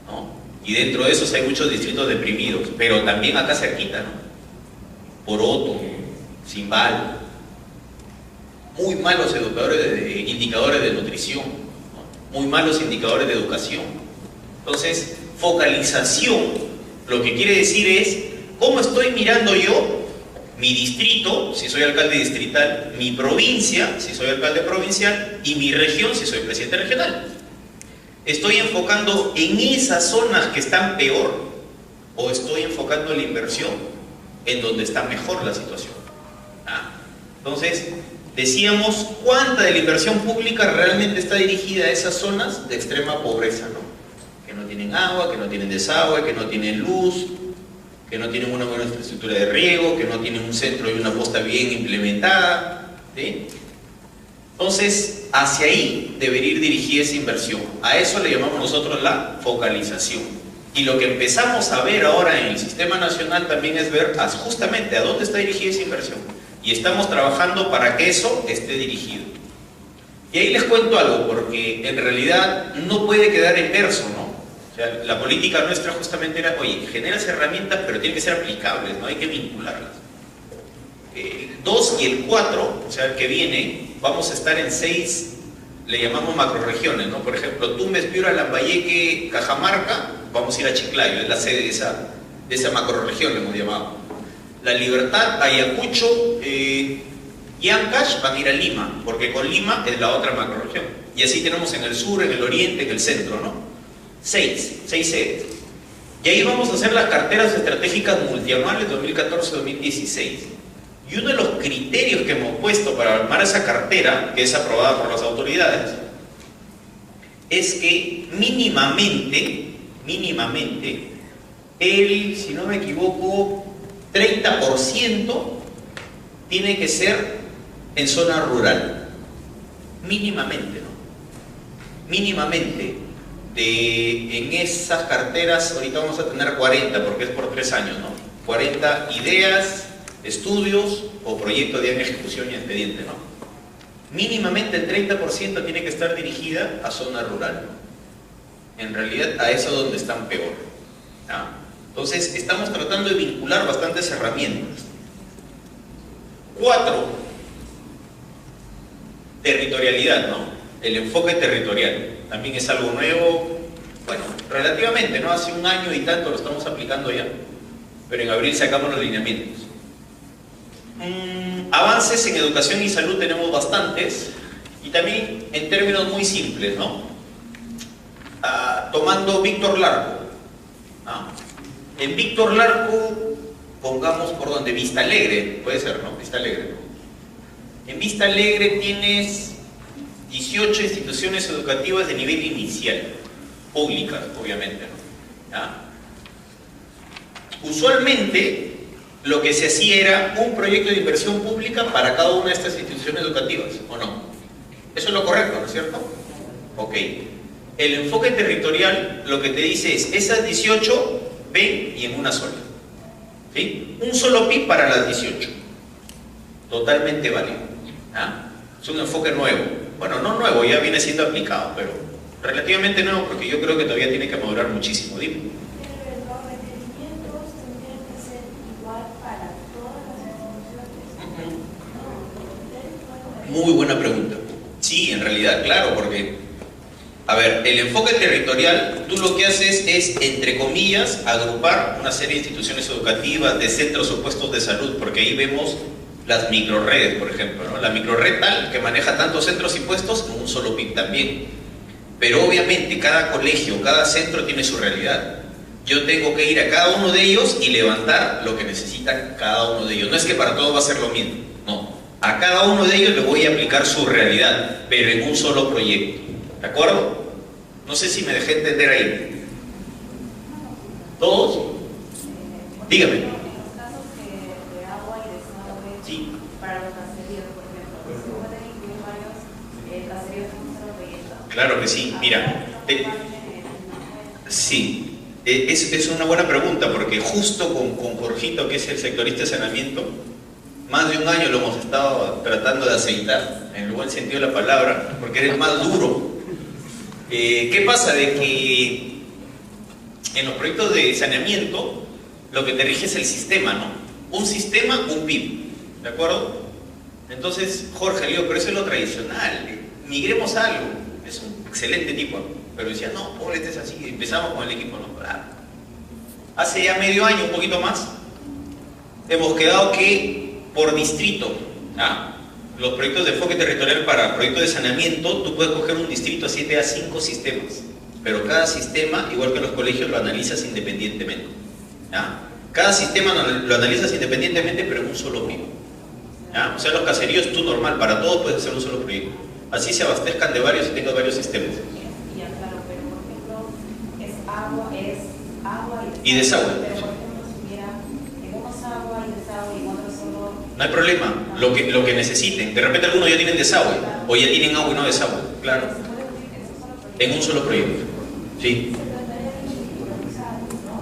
¿no? Y dentro de esos hay muchos distritos deprimidos, pero también acá cerquita, ¿no? Poroto, Zimbal, muy malos indicadores de nutrición, ¿no? Muy malos indicadores de educación. Entonces, focalización, lo que quiere decir es, ¿cómo estoy mirando yo mi distrito, si soy alcalde distrital, mi provincia, si soy alcalde provincial, y mi región, si soy presidente regional? ¿Estoy enfocando en esas zonas que están peor o estoy enfocando la inversión en donde está mejor la situación? Entonces, decíamos, ¿cuánta de la inversión pública realmente está dirigida a esas zonas de extrema pobreza, ¿no? Que no tienen agua, que no tienen desagüe, que no tienen luz, que no tienen una buena infraestructura de riego, que no tienen un centro y una posta bien implementada, ¿sí? Entonces, hacia ahí debería ir dirigida esa inversión. A eso le llamamos nosotros la focalización. Y lo que empezamos a ver ahora en el sistema nacional también es ver justamente a dónde está dirigida esa inversión. Y estamos trabajando para que eso esté dirigido. Y ahí les cuento algo, porque en realidad no puede quedar en verso, ¿no? O sea, la política nuestra justamente era, oye, generas herramientas, pero tienen que ser aplicables, ¿no? Hay que vincularlas. El 2 y el 4, o sea, el que viene, vamos a estar en 6, le llamamos macroregiones, ¿no? Por ejemplo, Tumbes, Piura, Lambayeque, Cajamarca, vamos a ir a Chiclayo, es la sede de esa macrorregión, le hemos llamado. La Libertad, Ayacucho y Ancash van a ir a Lima, porque con Lima es la otra macrorregión. Y así tenemos en el sur, en el oriente, en el centro, ¿no? 6 sedes. Y ahí vamos a hacer las carteras estratégicas multianuales 2014-2016. Y uno de los criterios que hemos puesto para armar esa cartera, que es aprobada por las autoridades, es que mínimamente, si no me equivoco, 30% tiene que ser en zona rural. Mínimamente, ¿no? Mínimamente. En esas carteras, ahorita vamos a tener 40, porque es por 3 años, ¿no? 40 ideas, estudios o proyectos de ejecución y expediente, ¿no? Mínimamente el 30% tiene que estar dirigida a zona rural. En realidad, a eso donde están peor, ¿no? Entonces, estamos tratando de vincular bastantes herramientas. 4, territorialidad, ¿no? El enfoque territorial. También es algo nuevo, bueno, relativamente, ¿no? Hace 1 año y tanto lo estamos aplicando ya, pero en abril sacamos los lineamientos. Avances en educación y salud tenemos bastantes, y también en términos muy simples, ¿no? Tomando Víctor Larco, ¿no? En Víctor Larco, pongamos por donde Vista Alegre, puede ser, ¿no? Vista Alegre, ¿no? En Vista Alegre tienes 18 instituciones educativas de nivel inicial, públicas, obviamente, ¿no? ¿Ya? Usualmente, lo que se hacía era un proyecto de inversión pública para cada una de estas instituciones educativas, ¿o no? Eso es lo correcto, ¿no es cierto? Ok. El enfoque territorial lo que te dice es, esas 18 ven y en una sola. ¿Sí? Un solo PIB para las 18. Totalmente válido. ¿Ah? Es un enfoque nuevo. Bueno, no nuevo, ya viene siendo aplicado, pero relativamente nuevo porque yo creo que todavía tiene que madurar muchísimo. Dime. Pero los requerimientos tendrían que ser igual para todas las instituciones. Muy buena pregunta. Sí, en realidad, claro, porque, a ver, el enfoque territorial, tú lo que haces es, entre comillas, agrupar una serie de instituciones educativas, de centros o puestos de salud, porque ahí vemos las microredes, por ejemplo, ¿no? La microred tal, que maneja tantos centros y puestos, en un solo PIB también. Pero obviamente cada colegio, cada centro tiene su realidad. Yo tengo que ir a cada uno de ellos y levantar lo que necesita cada uno de ellos. No es que para todos va a ser lo mismo, no. A cada uno de ellos le voy a aplicar su realidad, pero en un solo proyecto. ¿De acuerdo? No sé si me dejé entender ahí. ¿Todos? Dígame. Sí. Para los caseríos, por ejemplo, ¿se pueden incluir varios caseríos en un solo proyecto? Claro que sí, mira. Sí, es una buena pregunta porque justo con Jorgito, que es el sectorista de saneamiento, más de 1 año lo hemos estado tratando de aceitar, en el buen sentido de la palabra, porque es el más duro. ¿Qué pasa? De que en los proyectos de saneamiento lo que te rige es el sistema, ¿no? Un sistema, un PIB. ¿De acuerdo? Entonces, Jorge le digo, pero eso es lo tradicional, migremos a algo. Es un excelente tipo, pero decía, no, pobre, este es así. Empezamos con el equipo, no, claro. Hace ya medio año, un poquito más, hemos quedado que por distrito, los proyectos de enfoque territorial para proyectos de saneamiento, tú puedes coger un distrito así de a 5 sistemas, pero cada sistema, igual que en los colegios, lo analizas independientemente. Cada sistema lo analizas independientemente, pero en un solo PIB. O sea, los caseríos, tú normal, para todos puedes hacer un solo proyecto. Así se abastezcan de varios y tengas varios sistemas. Ya, claro, pero por ejemplo, es agua y desagüe. Pero por ejemplo, si hubiera en unos agua y desagüe y en otros solo... No hay problema, lo que necesiten. De repente algunos ya tienen desagüe, o ya tienen agua y no desagüe, claro. En un solo proyecto, sí.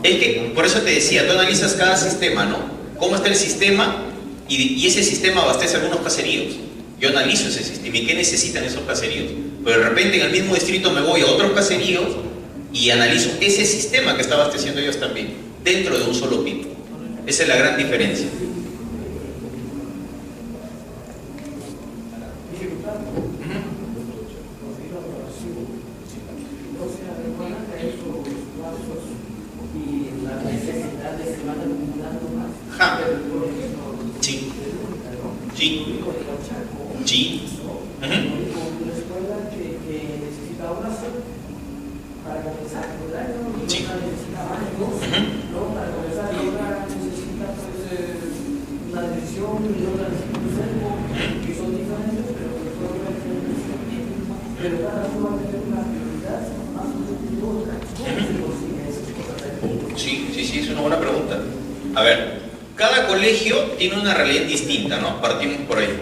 Es que, por eso te decía, tú analizas cada sistema, ¿no? ¿Cómo está el sistema? Y ese sistema abastece algunos caseríos. Yo analizo ese sistema y qué necesitan esos caseríos. Pero de repente en el mismo distrito me voy a otros caseríos y analizo ese sistema que está abasteciendo ellos también, dentro de un solo PIB. Esa es la gran diferencia. Sí. público de Chaco, Sí. ¿no? Ujú. Con una escuela que necesita una zona para comenzar, ¿verdad? ¿No? Y Sí. otra necesita varios, ¿no? Para comenzar, y otra necesita pues una dirección y otra necesita un cerco, que son diferentes, pero que todos necesitan bien. Pero cada uno va a tener una prioridad más o menos que otra. ¿Cómo se consigue esas cosas aquí? Sí, es una buena pregunta. A ver, cada colegio tiene una realidad distinta, ¿no? Partimos por ahí.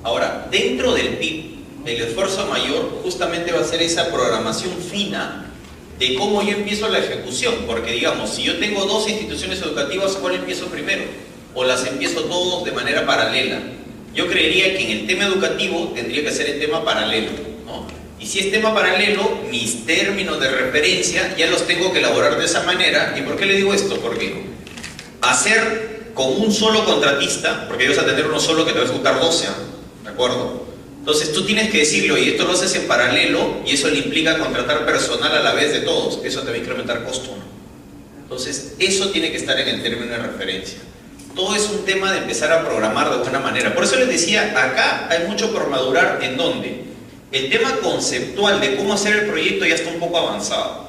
Ahora, dentro del PIB, el esfuerzo mayor justamente va a ser esa programación fina de cómo yo empiezo la ejecución, porque digamos, si yo tengo dos instituciones educativas, ¿cuál empiezo primero? O las empiezo todos de manera paralela. Yo creería que en el tema educativo tendría que ser el tema paralelo, ¿no? Y si es tema paralelo, mis términos de referencia ya los tengo que elaborar de esa manera. ¿Y por qué le digo esto? Porque hacer con un solo contratista, porque vas a tener uno solo que te va a ejecutar 12, ¿de acuerdo? Entonces tú tienes que decirle, oye, esto lo haces en paralelo y eso le implica contratar personal a la vez de todos. Eso te va a incrementar costo, ¿no? Entonces eso tiene que estar en el término de referencia. Todo es un tema de empezar a programar de buena manera. Por eso les decía, acá hay mucho por madurar. ¿En dónde? El tema conceptual de cómo hacer el proyecto ya está un poco avanzado.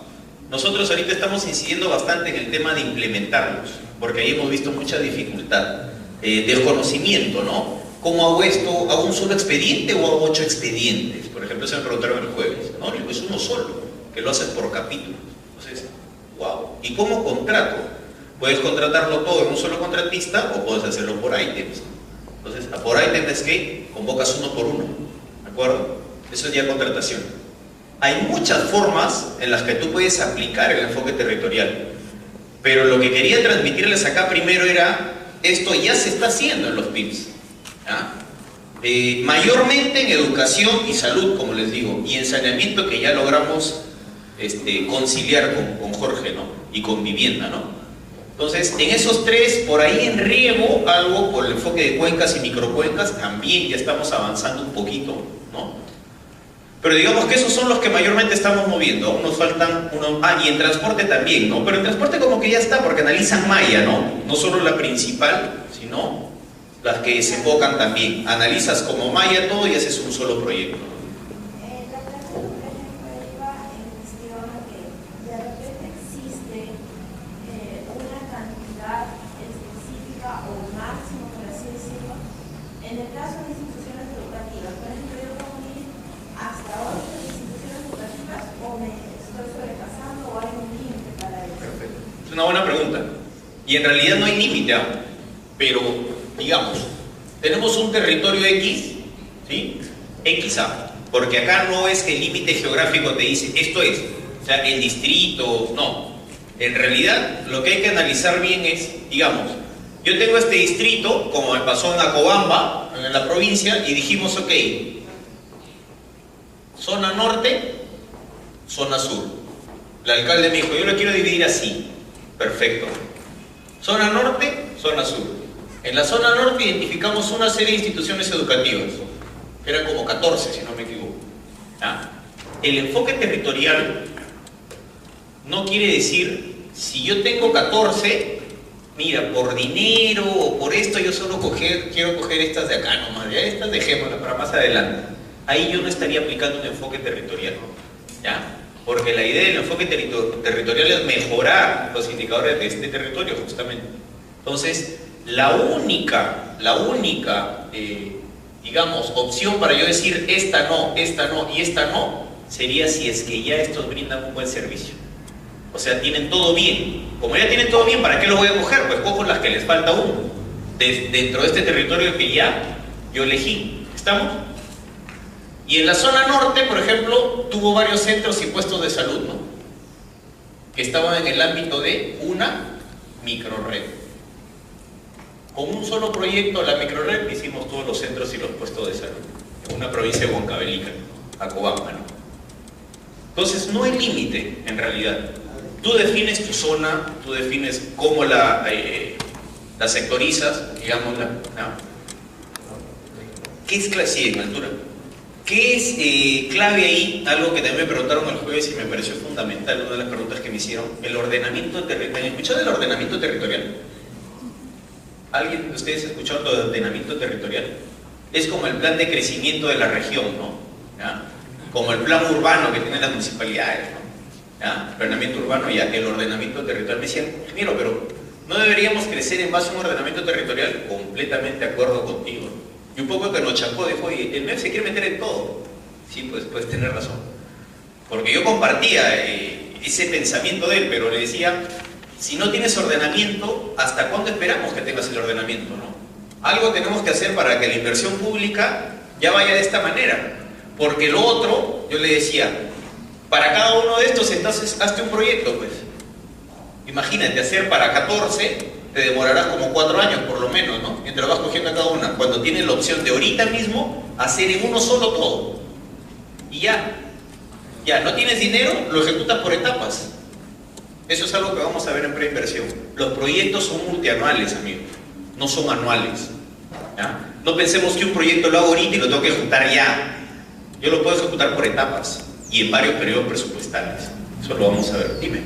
Nosotros ahorita estamos incidiendo bastante en el tema de implementarlos, porque ahí hemos visto mucha dificultad, desconocimiento, ¿no? ¿Cómo hago esto? ¿Hago un solo expediente o hago 8 expedientes? Por ejemplo, se me preguntaron el jueves. No, es uno solo, que lo haces por capítulo. Entonces, wow. ¿Y cómo contrato? Puedes contratarlo todo en un solo contratista o puedes hacerlo por ítems. Entonces, por ítems es que convocas uno por uno, ¿de acuerdo? Eso es ya contratación. Hay muchas formas en las que tú puedes aplicar el enfoque territorial, pero lo que quería transmitirles acá primero era, esto ya se está haciendo en los PIBs, ¿ya? Mayormente en educación y salud, como les digo, y en saneamiento, que ya logramos conciliar con Jorge, ¿no? Y con vivienda, ¿no? Entonces, en esos tres, por ahí en riego, algo por el enfoque de cuencas y microcuencas, también ya estamos avanzando un poquito, ¿no? Pero digamos que esos son los que mayormente estamos moviendo. Aún nos faltan unos... y en transporte también, ¿no? Pero en transporte como que ya está, porque analizan malla, ¿no? No solo la principal, sino las que desembocan también. Analizas como malla todo y haces un solo proyecto. La pregunta, por ejemplo, iba en cuestión a que de repente existe una cantidad específica o máximo, por así decirlo, en el caso de instituciones educativas. Por ejemplo, yo puedo ir hasta 8 instituciones educativas o me estoy sobrepasando o hay un límite para eso. Perfecto. Es una buena pregunta. Y en realidad no hay límite, ¿eh? Pero, digamos, tenemos un territorio X, ¿sí? XA, porque acá no es que el límite geográfico te dice, esto es, o sea, el distrito, no. En realidad, lo que hay que analizar bien es, digamos, yo tengo este distrito, como me pasó en Acobamba, en la provincia, y dijimos, ok, zona norte, zona sur. El alcalde me dijo, yo lo quiero dividir así. Perfecto. Zona norte, zona sur. En la zona norte identificamos una serie de instituciones educativas, que eran como 14, si no me equivoco. ¿Ah? El enfoque territorial no quiere decir, si yo tengo 14, mira, por dinero o por esto yo solo quiero coger estas de acá nomás, ya estas dejémoslas para más adelante. Ahí yo no estaría aplicando un enfoque territorial, ¿ya? Porque la idea del enfoque territorial es mejorar los indicadores de este territorio, justamente. Entonces, la única, digamos, opción para yo decir esta no y esta no, sería si es que ya estos brindan un buen servicio. O sea, tienen todo bien. Como ya tienen todo bien, ¿para qué los voy a coger? Pues cojo las que les falta uno, dentro de este territorio que ya yo elegí. ¿Estamos? Y en la zona norte, por ejemplo, tuvo varios centros y puestos de salud, ¿no? Que estaban en el ámbito de una microred. Con un solo proyecto, la microred, hicimos todos los centros y los puestos de salud. En una provincia de Huancavelica, Acobamba, ¿no? Entonces, no hay límite, en realidad. Tú defines tu zona, tú defines cómo la sectorizas, digámosla, ¿no? ¿Qué es clase en altura? ¿Qué es clave ahí? Algo que también me preguntaron el jueves y me pareció fundamental, una de las preguntas que me hicieron, el ordenamiento territorial. ¿Han escuchado del ordenamiento territorial? ¿Alguien de ustedes ha escuchado del ordenamiento territorial? es como el plan de crecimiento de la región, ¿no? ¿Ya? Como el plan urbano que tienen las municipalidades, ¿no? ¿Ya? Ordenamiento urbano, ya el ordenamiento territorial. Me decían, ingeniero, pero ¿no deberíamos crecer en base a un ordenamiento territorial? Completamente de acuerdo contigo. Y un poco que nos chacó, dijo, oye, el MEF se quiere meter en todo. Sí, pues puedes tener razón. Porque yo compartía ese pensamiento de él, pero le decía, si no tienes ordenamiento, ¿hasta cuándo esperamos que tengas el ordenamiento, no? Algo tenemos que hacer para que la inversión pública ya vaya de esta manera. Porque lo otro, yo le decía, para cada uno de estos, entonces, hazte un proyecto, pues. Imagínate, hacer para 14, te demorarás como 4 años, por lo menos, ¿no? Mientras vas cogiendo a cada una. Cuando tienes la opción de ahorita mismo, hacer en uno solo todo. Y ya, no tienes dinero, lo ejecutas por etapas. Eso es algo que vamos a ver en preinversión. Los proyectos son multianuales, amigos, no son anuales. ¿Ya? No pensemos que un proyecto lo hago ahorita y lo tengo que ejecutar ya. Yo lo puedo ejecutar por etapas y en varios periodos presupuestales. Eso lo vamos a ver. Dime.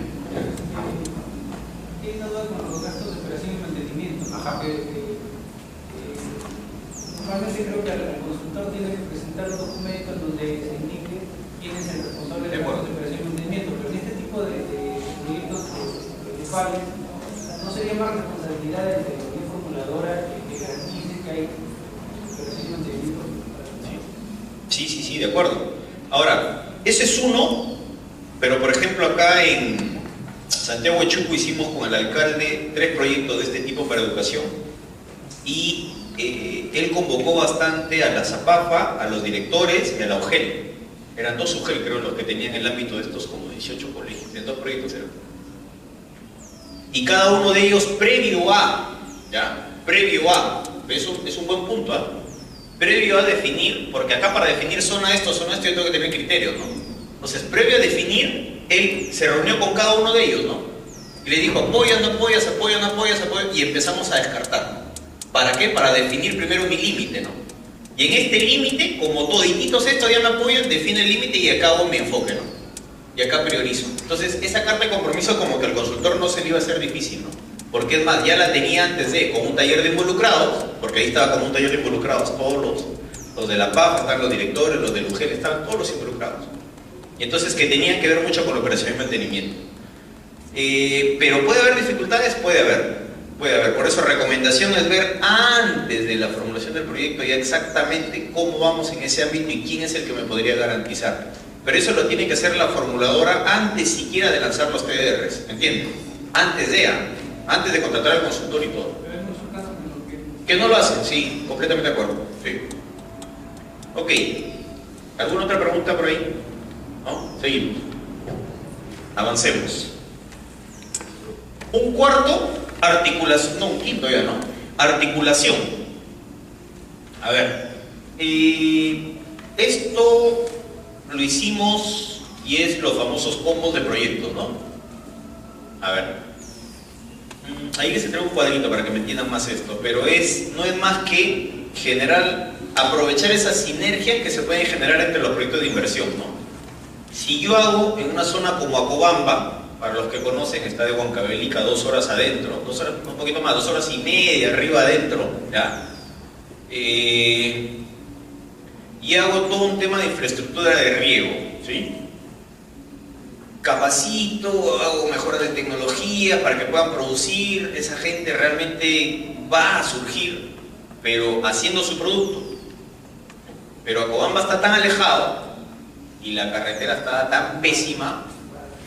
Hay una duda con los gastos de operación y mantenimiento. Ajá. Normalmente creo que el consultor tiene que presentar un documento donde se indique quién es el responsable de gastos de operación y mantenimiento, pero en este tipo de proyectos municipales no sería más responsabilidad de la autoridad formuladora que garantice que hay operación y mantenimiento. Sí, de acuerdo. Ahora, ese es uno, pero por ejemplo acá en Santiago de Chuco hicimos con el alcalde 3 proyectos de este tipo para educación y él convocó bastante a la ZAPAFA, a los directores y a la UGEL. Eran 2 UGEL, creo, los que tenían el ámbito de estos como 18 colegios, en 2 proyectos eran. Y cada uno de ellos previo a, eso es un buen punto, ¿ah? Previo a definir, porque acá para definir zona esto, yo tengo que tener criterios, ¿no? Entonces, previo a definir, él se reunió con cada uno de ellos, ¿no? Y le dijo, apoyas, no apoyas, y empezamos a descartar. ¿Para qué? Para definir primero mi límite, ¿no? Y en este límite, como todititos estos ya me apoyan, define el límite y acá hago mi enfoque, ¿no? Y acá priorizo. Entonces, esa carta de compromiso como que al consultor no se le iba a hacer difícil, ¿no? Porque es más, ya la tenía antes con un taller de involucrados, porque ahí estaba como un taller de involucrados, todos los de la PAF, estaban los directores, los del UGEL, estaban todos los involucrados. Y entonces que tenían que ver mucho con la operación y mantenimiento. Pero puede haber dificultades, puede haber. Por eso recomendación es ver antes de la formulación del proyecto ya exactamente cómo vamos en ese ámbito y quién es el que me podría garantizar. Pero eso lo tiene que hacer la formuladora antes siquiera de lanzar los TDRs, ¿entienden? Antes de contratar al consultor y todo. Pero hay muchos casos que no lo hacen, sí, completamente de acuerdo. Sí. Ok. ¿Alguna otra pregunta por ahí? ¿No? Seguimos. Avancemos. Un cuarto, articulación. No, un quinto ya, ¿no? Articulación. A ver. Esto lo hicimos y es los famosos combos de proyectos, ¿no? A ver. Ahí les traigo un cuadrito para que me entiendan más esto, pero no es más que aprovechar esas sinergias que se pueden generar entre los proyectos de inversión, ¿no? Si yo hago en una zona como Acobamba, para los que conocen, está de Huancavelica 2 horas adentro, 2 horas, un poquito más, 2 horas y media arriba adentro, ¿ya? Y hago todo un tema de infraestructura de riego, ¿sí? Capacito, hago mejoras de tecnología para que puedan producir, esa gente realmente va a surgir, pero haciendo su producto. Pero Acobamba está tan alejado y la carretera está tan pésima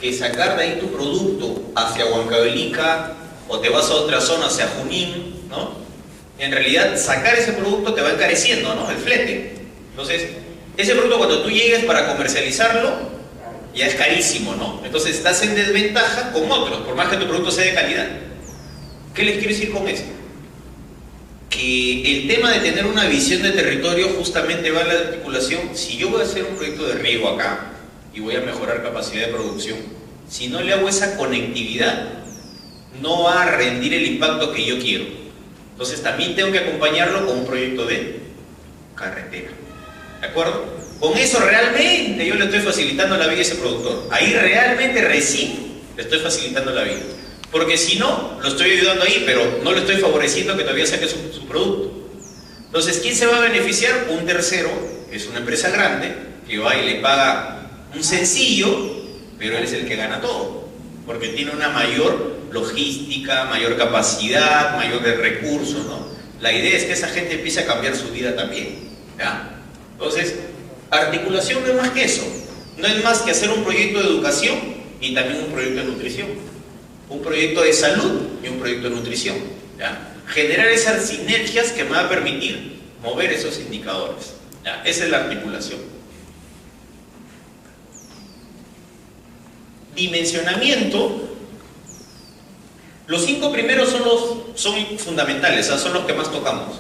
que sacar de ahí tu producto hacia Huancavelica o te vas a otra zona hacia Junín, ¿no? En realidad sacar ese producto te va encareciendo, ¿no? El flete. Entonces, ese producto cuando tú llegues para comercializarlo ya es carísimo, ¿no? Entonces estás en desventaja con otros, por más que tu producto sea de calidad. ¿Qué les quiero decir con esto? Que el tema de tener una visión de territorio justamente va en la articulación. Si yo voy a hacer un proyecto de riego acá y voy a mejorar capacidad de producción, si no le hago esa conectividad, no va a rendir el impacto que yo quiero. Entonces también tengo que acompañarlo con un proyecto de carretera. ¿De acuerdo? Con eso realmente yo le estoy facilitando la vida a ese productor. Ahí realmente recién le estoy facilitando la vida. Porque si no, lo estoy ayudando ahí, pero no le estoy favoreciendo que todavía saque su producto. Entonces, ¿quién se va a beneficiar? Un tercero, que es una empresa grande, que va y le paga un sencillo, pero él es el que gana todo, porque tiene una mayor logística, mayor capacidad, mayor recursos, ¿no? La idea es que esa gente empiece a cambiar su vida también, ¿ya? Entonces, articulación no es más que eso, no es más que hacer un proyecto de educación y también un proyecto de nutrición, un proyecto de salud y un proyecto de nutrición, ¿ya? Generar esas sinergias que me va a permitir mover esos indicadores, ¿ya? Esa es la articulación. Dimensionamiento. Los 5 primeros son fundamentales, son los que más tocamos.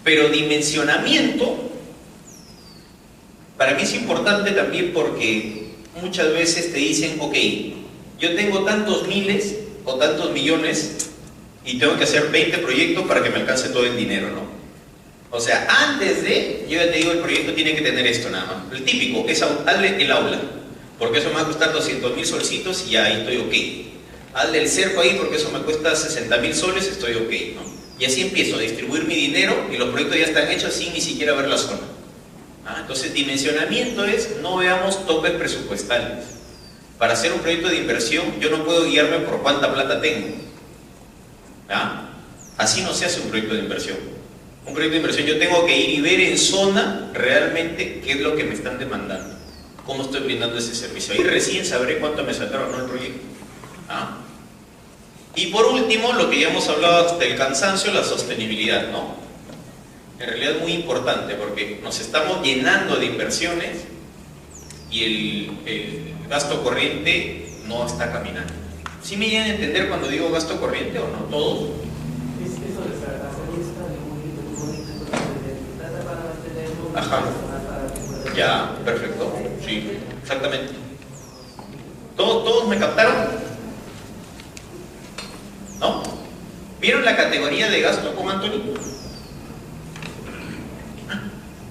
Pero dimensionamiento, para mí es importante también porque muchas veces te dicen, ok, yo tengo tantos miles o tantos millones y tengo que hacer 20 proyectos para que me alcance todo el dinero, ¿no? O sea, antes de, yo ya te digo, el proyecto tiene que tener esto nada más. El típico es hazle el aula, porque eso me va a costar 200.000 solcitos y ya ahí estoy ok. Hazle el cerco ahí porque eso me cuesta 60.000 soles, estoy ok, ¿no? Y así empiezo a distribuir mi dinero y los proyectos ya están hechos sin ni siquiera ver la zona. Entonces, dimensionamiento es no veamos topes presupuestales. Para hacer un proyecto de inversión, yo no puedo guiarme por cuánta plata tengo. Así no se hace un proyecto de inversión. Un proyecto de inversión yo tengo que ir y ver en zona realmente qué es lo que me están demandando, cómo estoy brindando ese servicio. Ahí recién sabré cuánto me saldrá o no el proyecto. Y por último, lo que ya hemos hablado hasta el cansancio, la sostenibilidad, ¿no? En realidad es muy importante porque nos estamos llenando de inversiones y el gasto corriente no está caminando. ¿Sí me llegan a entender cuando digo gasto corriente o no? ¿Todos? Es eso de hacer lista de bonito, trata para mantenerlo. Ajá. Ya, perfecto. Sí, exactamente. ¿Todos me captaron? ¿No? ¿Vieron la categoría de gasto con Anthony?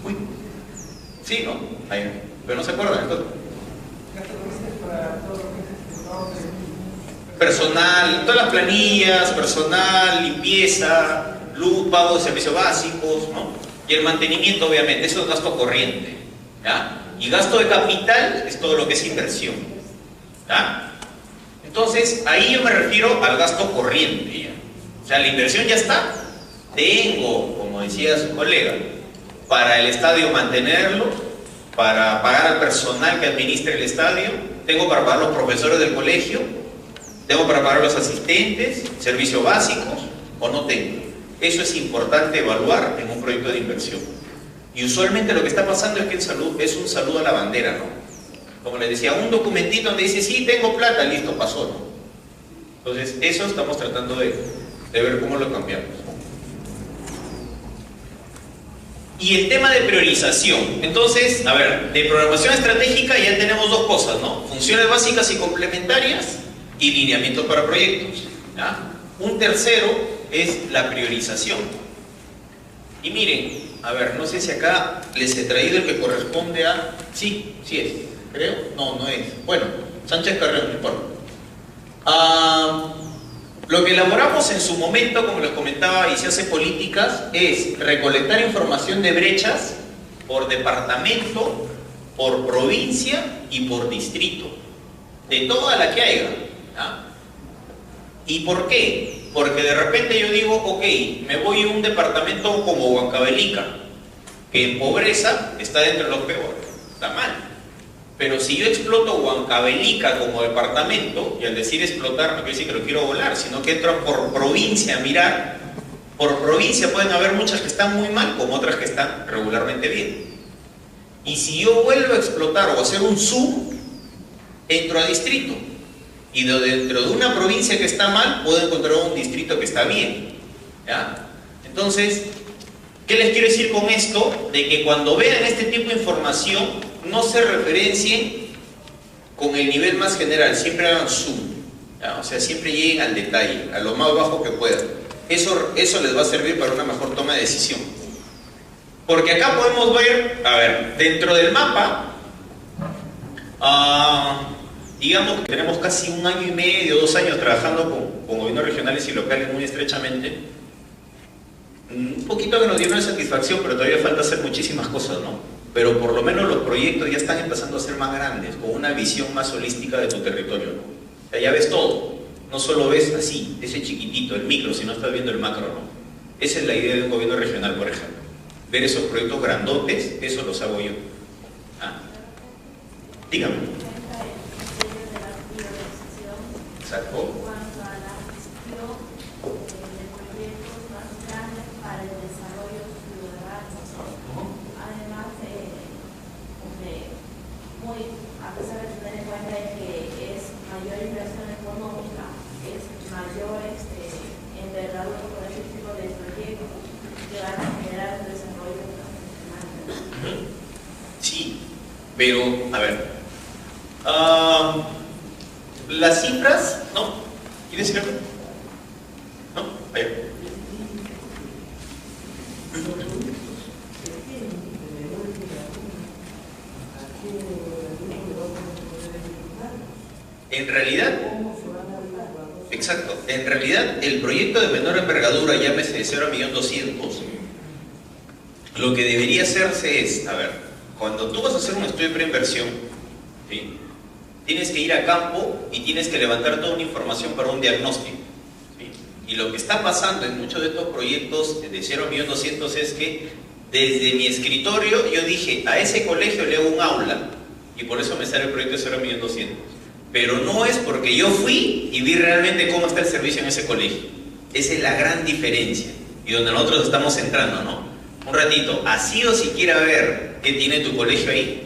Uy. Sí, ¿no? Ahí. Pero no se acuerdan entonces. Personal, todas las planillas, personal, limpieza, luz, pago de servicios básicos, ¿no? Y el mantenimiento, obviamente, eso es gasto corriente, ¿ya? Y gasto de capital es todo lo que es inversión, ¿ya? Entonces, ahí yo me refiero al gasto corriente, ¿ya? O sea, la inversión ya está. Tengo, como decía su colega, para el estadio mantenerlo, para pagar al personal que administra el estadio, tengo para pagar los profesores del colegio, tengo para pagar los asistentes, servicios básicos, o no tengo. Eso es importante evaluar en un proyecto de inversión. Y usualmente lo que está pasando es que es un saludo a la bandera, ¿no? Como les decía, un documentito donde dice, sí, tengo plata, listo, pasó, ¿no? Entonces, eso estamos tratando de ver cómo lo cambiamos. Y el tema de priorización. Entonces, a ver, de programación estratégica ya tenemos dos cosas, ¿no? Funciones básicas y complementarias y lineamientos para proyectos, ¿ya? Un tercero es la priorización. Y miren, a ver, no sé si acá les he traído el que corresponde a... Sí, sí es, creo. No, no es. Bueno, Sánchez Carrero, no importa. Lo que elaboramos en su momento, como les comentaba, y se hace políticas, es recolectar información de brechas por departamento, por provincia y por distrito, de toda la que haya, ¿ya? ¿Y por qué? Porque de repente yo digo, ok, me voy a un departamento como Huancavelica, que en pobreza está dentro de los peores, está mal. Pero si yo exploto Huancavelica como departamento, y al decir explotar no quiere decir que lo quiero volar, sino que entro por provincia a mirar, por provincia pueden haber muchas que están muy mal, como otras que están regularmente bien. Y si yo vuelvo a explotar o hacer un zoom, entro a distrito. Y dentro de una provincia que está mal, puedo encontrar un distrito que está bien, ¿ya? Entonces, ¿qué les quiero decir con esto? De que cuando vean este tipo de información, no se referencien con el nivel más general, siempre hagan zoom, ¿ya? O sea, siempre lleguen al detalle, a lo más bajo que puedan. Eso les va a servir para una mejor toma de decisión. Porque acá podemos ver, a ver, dentro del mapa, digamos que tenemos casi 1 año y medio, 2 años trabajando con gobiernos regionales y locales muy estrechamente. Un poquito que nos dio una satisfacción, pero todavía falta hacer muchísimas cosas, ¿no? Pero por lo menos los proyectos ya están empezando a ser más grandes, con una visión más holística de tu territorio, ¿no? O sea, ya ves todo, no solo ves así, ese chiquitito, el micro, sino estás viendo el macro, ¿no? Esa es la idea de un gobierno regional, por ejemplo. Ver esos proyectos grandotes, eso los hago yo. Ah. Dígame. Exacto. En cuanto a la gestión de proyectos más grandes para el desarrollo ciudadano, además a pesar de tener en cuenta que es mayor inversión económica, es mayor envergadura por ese tipo de proyectos que van a generar un desarrollo profesional. Sí, pero, a ver, las cifras, ¿no? ¿Quieres decir algo? ¿No? Vaya. En realidad, exacto, en realidad el proyecto de menor envergadura, llámese de 0 a 1.200.000, lo que debería hacerse es, a ver, cuando tú vas a hacer un estudio de preinversión, ¿sí?, tienes que ir a campo y tienes que levantar toda una información para un diagnóstico, ¿sí? Y lo que está pasando en muchos de estos proyectos de 0 a 1.200.000 es que desde mi escritorio yo dije, a ese colegio le hago un aula y por eso me sale el proyecto de 0 a 1.200.000. Pero no es porque yo fui y vi realmente cómo está el servicio en ese colegio. Esa es la gran diferencia y donde nosotros estamos entrando, ¿no? Un ratito, ¿has ido siquiera a ver qué tiene tu colegio ahí?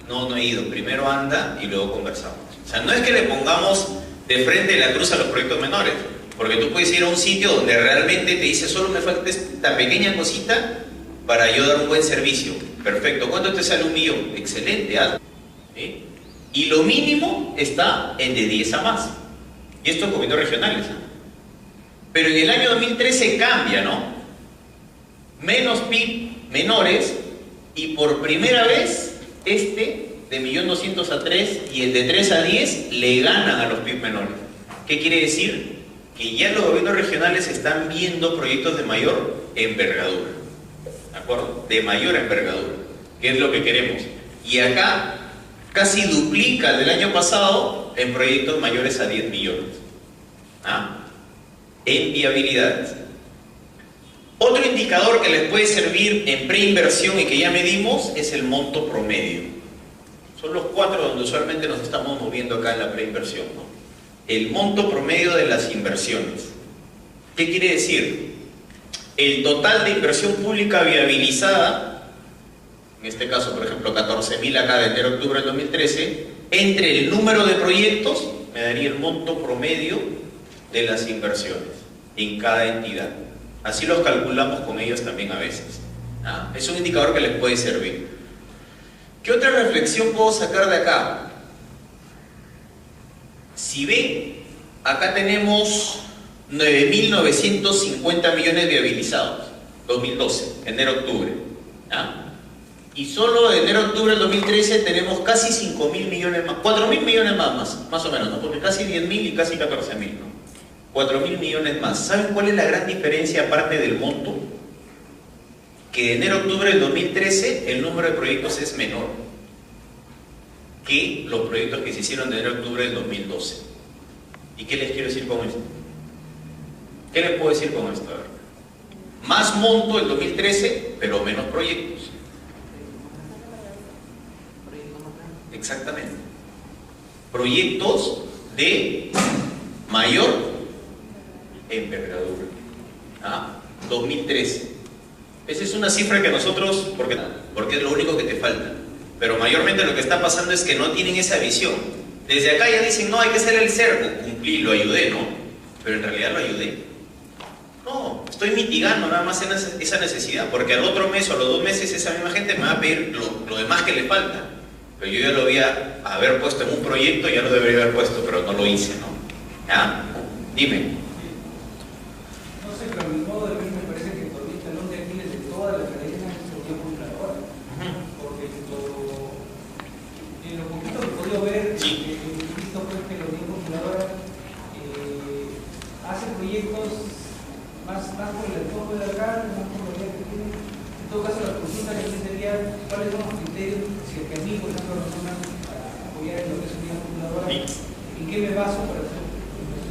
No, no he ido. Primero anda y luego conversamos. O sea, no es que le pongamos de frente la cruz a los proyectos menores, porque tú puedes ir a un sitio donde realmente te dice, solo me falta esta pequeña cosita para yo dar un buen servicio. Perfecto. ¿Cuánto te sale? 1.000.000. Excelente, hazlo. ¿Sí? Y lo mínimo está en de 10 a más. Y esto es gobiernos regionales, ¿no? Pero en el año 2013 cambia, ¿no? Menos PIB menores y por primera vez de 1.200.000 a 3 y el de 3 a 10 le ganan a los PIB menores. ¿Qué quiere decir? Que ya los gobiernos regionales están viendo proyectos de mayor envergadura. ¿De acuerdo? De mayor envergadura. ¿Qué es lo que queremos? Y acá casi duplica del año pasado en proyectos mayores a 10 millones. ¿Ah? En viabilidad. Otro indicador que les puede servir en preinversión y que ya medimos es el monto promedio. Son los 4 donde usualmente nos estamos moviendo acá en la preinversión, ¿no? El monto promedio de las inversiones. ¿Qué quiere decir? El total de inversión pública viabilizada, en este caso, por ejemplo, 14.000 acá de enero a octubre del 2013, entre el número de proyectos me daría el monto promedio de las inversiones en cada entidad. Así los calculamos con ellos también a veces. ¿Ah? Es un indicador que les puede servir. ¿Qué otra reflexión puedo sacar de acá? Si ven, acá tenemos 9.950 millones viabilizados, 2012, enero-octubre. ¿Ah? Y solo de enero-octubre del 2013 tenemos casi 5.000 millones más, 4.000 millones más o menos, ¿no? Porque casi 10.000 y casi 14.000, ¿no? 4.000 millones más. ¿Saben cuál es la gran diferencia aparte del monto? Que de enero a octubre del 2013 el número de proyectos es menor que los proyectos que se hicieron de enero a octubre del 2012. ¿Y qué les quiero decir con esto? ¿Qué les puedo decir con esto? A ver. Más monto el 2013, pero menos proyectos. Exactamente. Proyectos de mayor envergadura. ¿Ah? 2013. Esa es una cifra que nosotros, porque es lo único que te falta. Pero mayormente lo que está pasando es que no tienen esa visión. Desde acá ya dicen, no, hay que ser el cerco. Cumplí, lo ayudé, ¿no? Pero en realidad lo ayudé. No, estoy mitigando nada más esa necesidad, porque al otro mes o a los 2 meses esa misma gente me va a pedir lo demás que le falta. Pero yo ya lo voy a haber puesto en un proyecto, ya lo debería haber puesto, pero no lo hice, ¿no? ¿Ya? Dime. No sé, pero a mi modo de ver me parece que todavía el talón de Aquiles de toda la cadena es el gobierno controlador. Porque en lo poquito que he podido ver, he visto pues que la Unión Controladora hace proyectos más por el enfoque de acá, qué me baso para hacer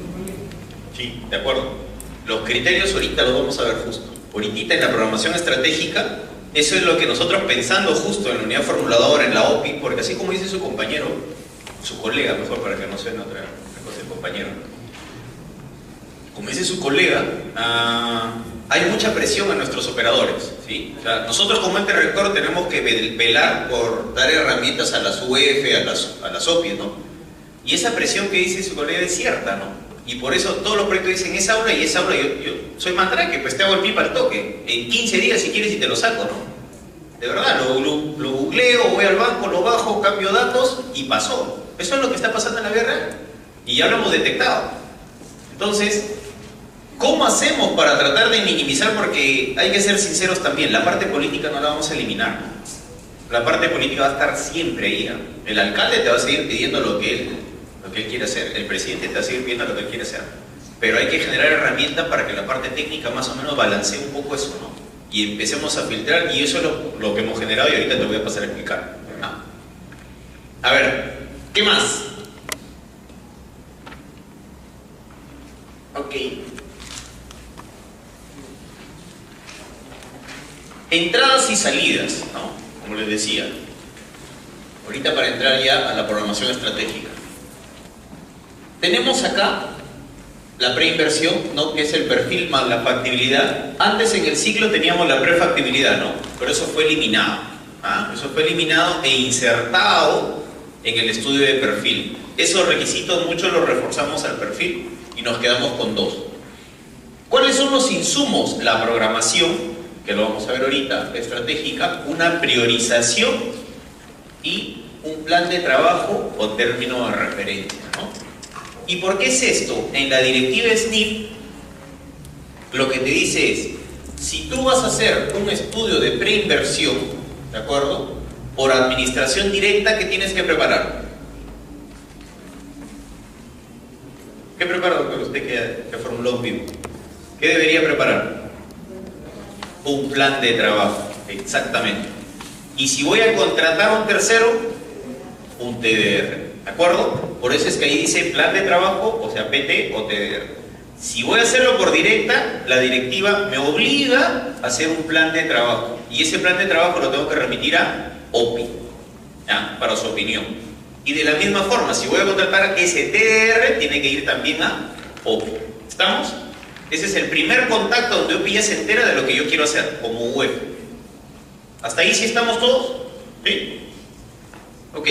un proyecto? Sí, de acuerdo. Los criterios ahorita los vamos a ver justo. Ahorita en la programación estratégica, eso es lo que nosotros pensando justo en la unidad formuladora, en la OPI, porque así como dice su compañero, su colega, mejor para que no suene otra cosa, el compañero. Como dice su colega, hay mucha presión a nuestros operadores, ¿sí? O sea, nosotros como ente rector tenemos que velar por dar herramientas a las UF, a las OPI, ¿no? Y esa presión que dice su colega es cierta, ¿no? Y por eso todos los proyectos dicen esa aula y esa aula. Yo soy mandrake, pues te hago el PIP al toque. En 15 días si quieres y te lo saco, ¿no? De verdad, lo googleo, voy al banco, lo bajo, cambio datos y pasó. Eso es lo que está pasando en la vida real. Y ya lo hemos detectado. Entonces, ¿cómo hacemos para tratar de minimizar? Porque hay que ser sinceros también, la parte política no la vamos a eliminar, ¿no? La parte política va a estar siempre ahí, ¿no? El alcalde te va a seguir pidiendo lo que él quiere hacer, el presidente te va a seguir pidiendo lo que él quiere hacer, pero hay que generar herramientas para que la parte técnica más o menos balancee un poco eso, ¿no? Y empecemos a filtrar, y eso es lo que hemos generado y ahorita te voy a pasar a explicar, ¿no? A ver, ¿qué más? Ok. Entradas y salidas, ¿no? Como les decía. Ahorita para entrar ya a la programación estratégica. Tenemos acá la preinversión, ¿no? Que es el perfil más la factibilidad. Antes en el ciclo teníamos la prefactibilidad, ¿no? Pero eso fue eliminado. Eso fue eliminado e insertado en el estudio de perfil. Esos requisitos muchos los reforzamos al perfil y nos quedamos con 2. ¿Cuáles son los insumos? La programación, que lo vamos a ver ahorita, estratégica, una priorización y un plan de trabajo o término de referencia, ¿no? ¿Y por qué es esto? En la directiva SNIP lo que te dice es, si tú vas a hacer un estudio de preinversión, ¿de acuerdo? Por administración directa, ¿qué tienes que preparar? ¿Qué prepara, doctor, usted que formuló un PIB? ¿Qué debería preparar? Un plan de trabajo, exactamente. Y si voy a contratar a un tercero, un TDR, ¿de acuerdo? Por eso es que ahí dice plan de trabajo, o sea, PT o TDR. Si voy a hacerlo por directa, la directiva me obliga a hacer un plan de trabajo. Y ese plan de trabajo lo tengo que remitir a OPI, ¿ya? Para su opinión. Y de la misma forma, si voy a contratar ese TDR, tiene que ir también a OPI. ¿Estamos? Ese es el primer contacto donde OPI ya se entera de lo que yo quiero hacer, como web. ¿Hasta ahí sí estamos todos? ¿Sí? Ok.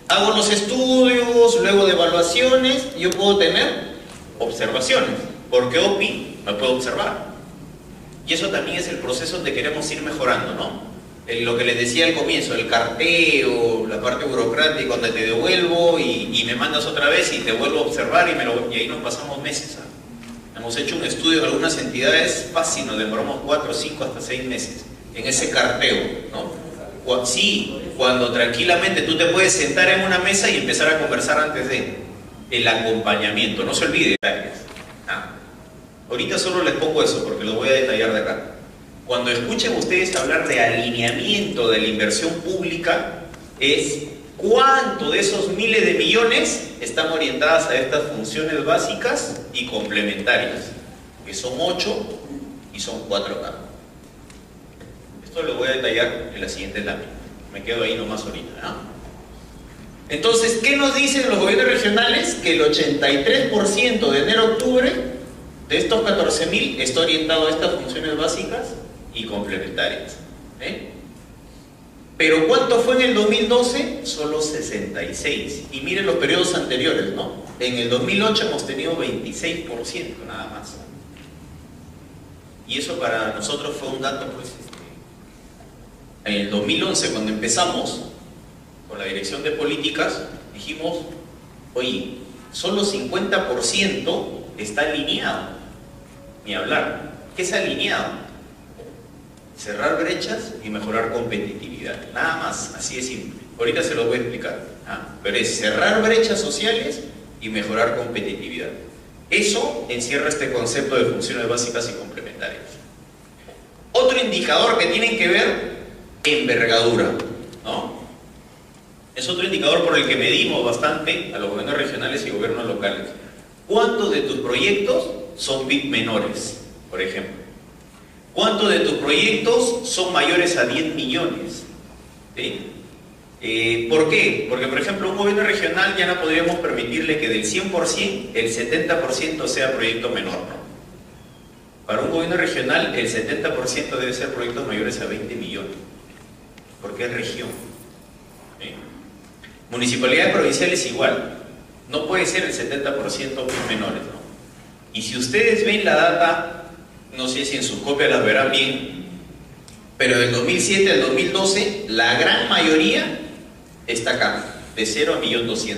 Hago los estudios, luego de evaluaciones, yo puedo tener observaciones, porque OPI me puede observar. Y eso también es el proceso donde queremos ir mejorando, ¿no? Lo que les decía al comienzo, el carteo, la parte burocrática, donde te devuelvo y me mandas otra vez y te vuelvo a observar y ahí nos pasamos meses. Hemos hecho un estudio en algunas entidades fácil, nos demoramos 4, 5, hasta 6 meses en ese carteo, ¿no? Sí, cuando tranquilamente tú te puedes sentar en una mesa y empezar a conversar antes de el acompañamiento, no se olvide. Ahorita solo les pongo eso porque lo voy a detallar de acá. Cuando escuchen ustedes hablar de alineamiento de la inversión pública, es cuánto de esos miles de millones están orientadas a estas funciones básicas y complementarias, que son 8 y son 4 acá. Esto lo voy a detallar en la siguiente lámina. Me quedo ahí nomás ahorita, ¿no? Entonces, ¿qué nos dicen los gobiernos regionales? Que el 83% de enero a octubre de estos 14.000 está orientado a estas funciones básicas y complementarias. Pero ¿cuánto fue en el 2012? Solo 66. Y miren los periodos anteriores, ¿no? En el 2008 hemos tenido 26% nada más. Y eso para nosotros fue un dato, pues, en el 2011, cuando empezamos con la dirección de políticas, dijimos, oye, solo 50% está alineado. Ni hablar. ¿Qué es alineado? Cerrar brechas y mejorar competitividad. Nada más, así de simple. Ahorita se lo voy a explicar. Pero es cerrar brechas sociales y mejorar competitividad. Eso encierra este concepto de funciones básicas y complementarias. Otro indicador que tienen que ver, envergadura, ¿no? Es otro indicador por el que medimos bastante a los gobiernos regionales y gobiernos locales. ¿Cuántos de tus proyectos son PIB menores, por ejemplo? ¿Cuántos de tus proyectos son mayores a 10 millones? ¿Sí? ¿Por qué? Porque, por ejemplo, un gobierno regional ya no podríamos permitirle que del 100%, el 70% sea proyecto menor, ¿no? Para un gobierno regional, el 70% debe ser proyectos mayores a 20 millones, porque es región. ¿Sí? Municipalidades provinciales igual, no puede ser el 70% menores, ¿no? Y si ustedes ven la data, no sé si en sus copias las verán bien, pero del 2007 al 2012, la gran mayoría está acá, de 0 a 1.200.000.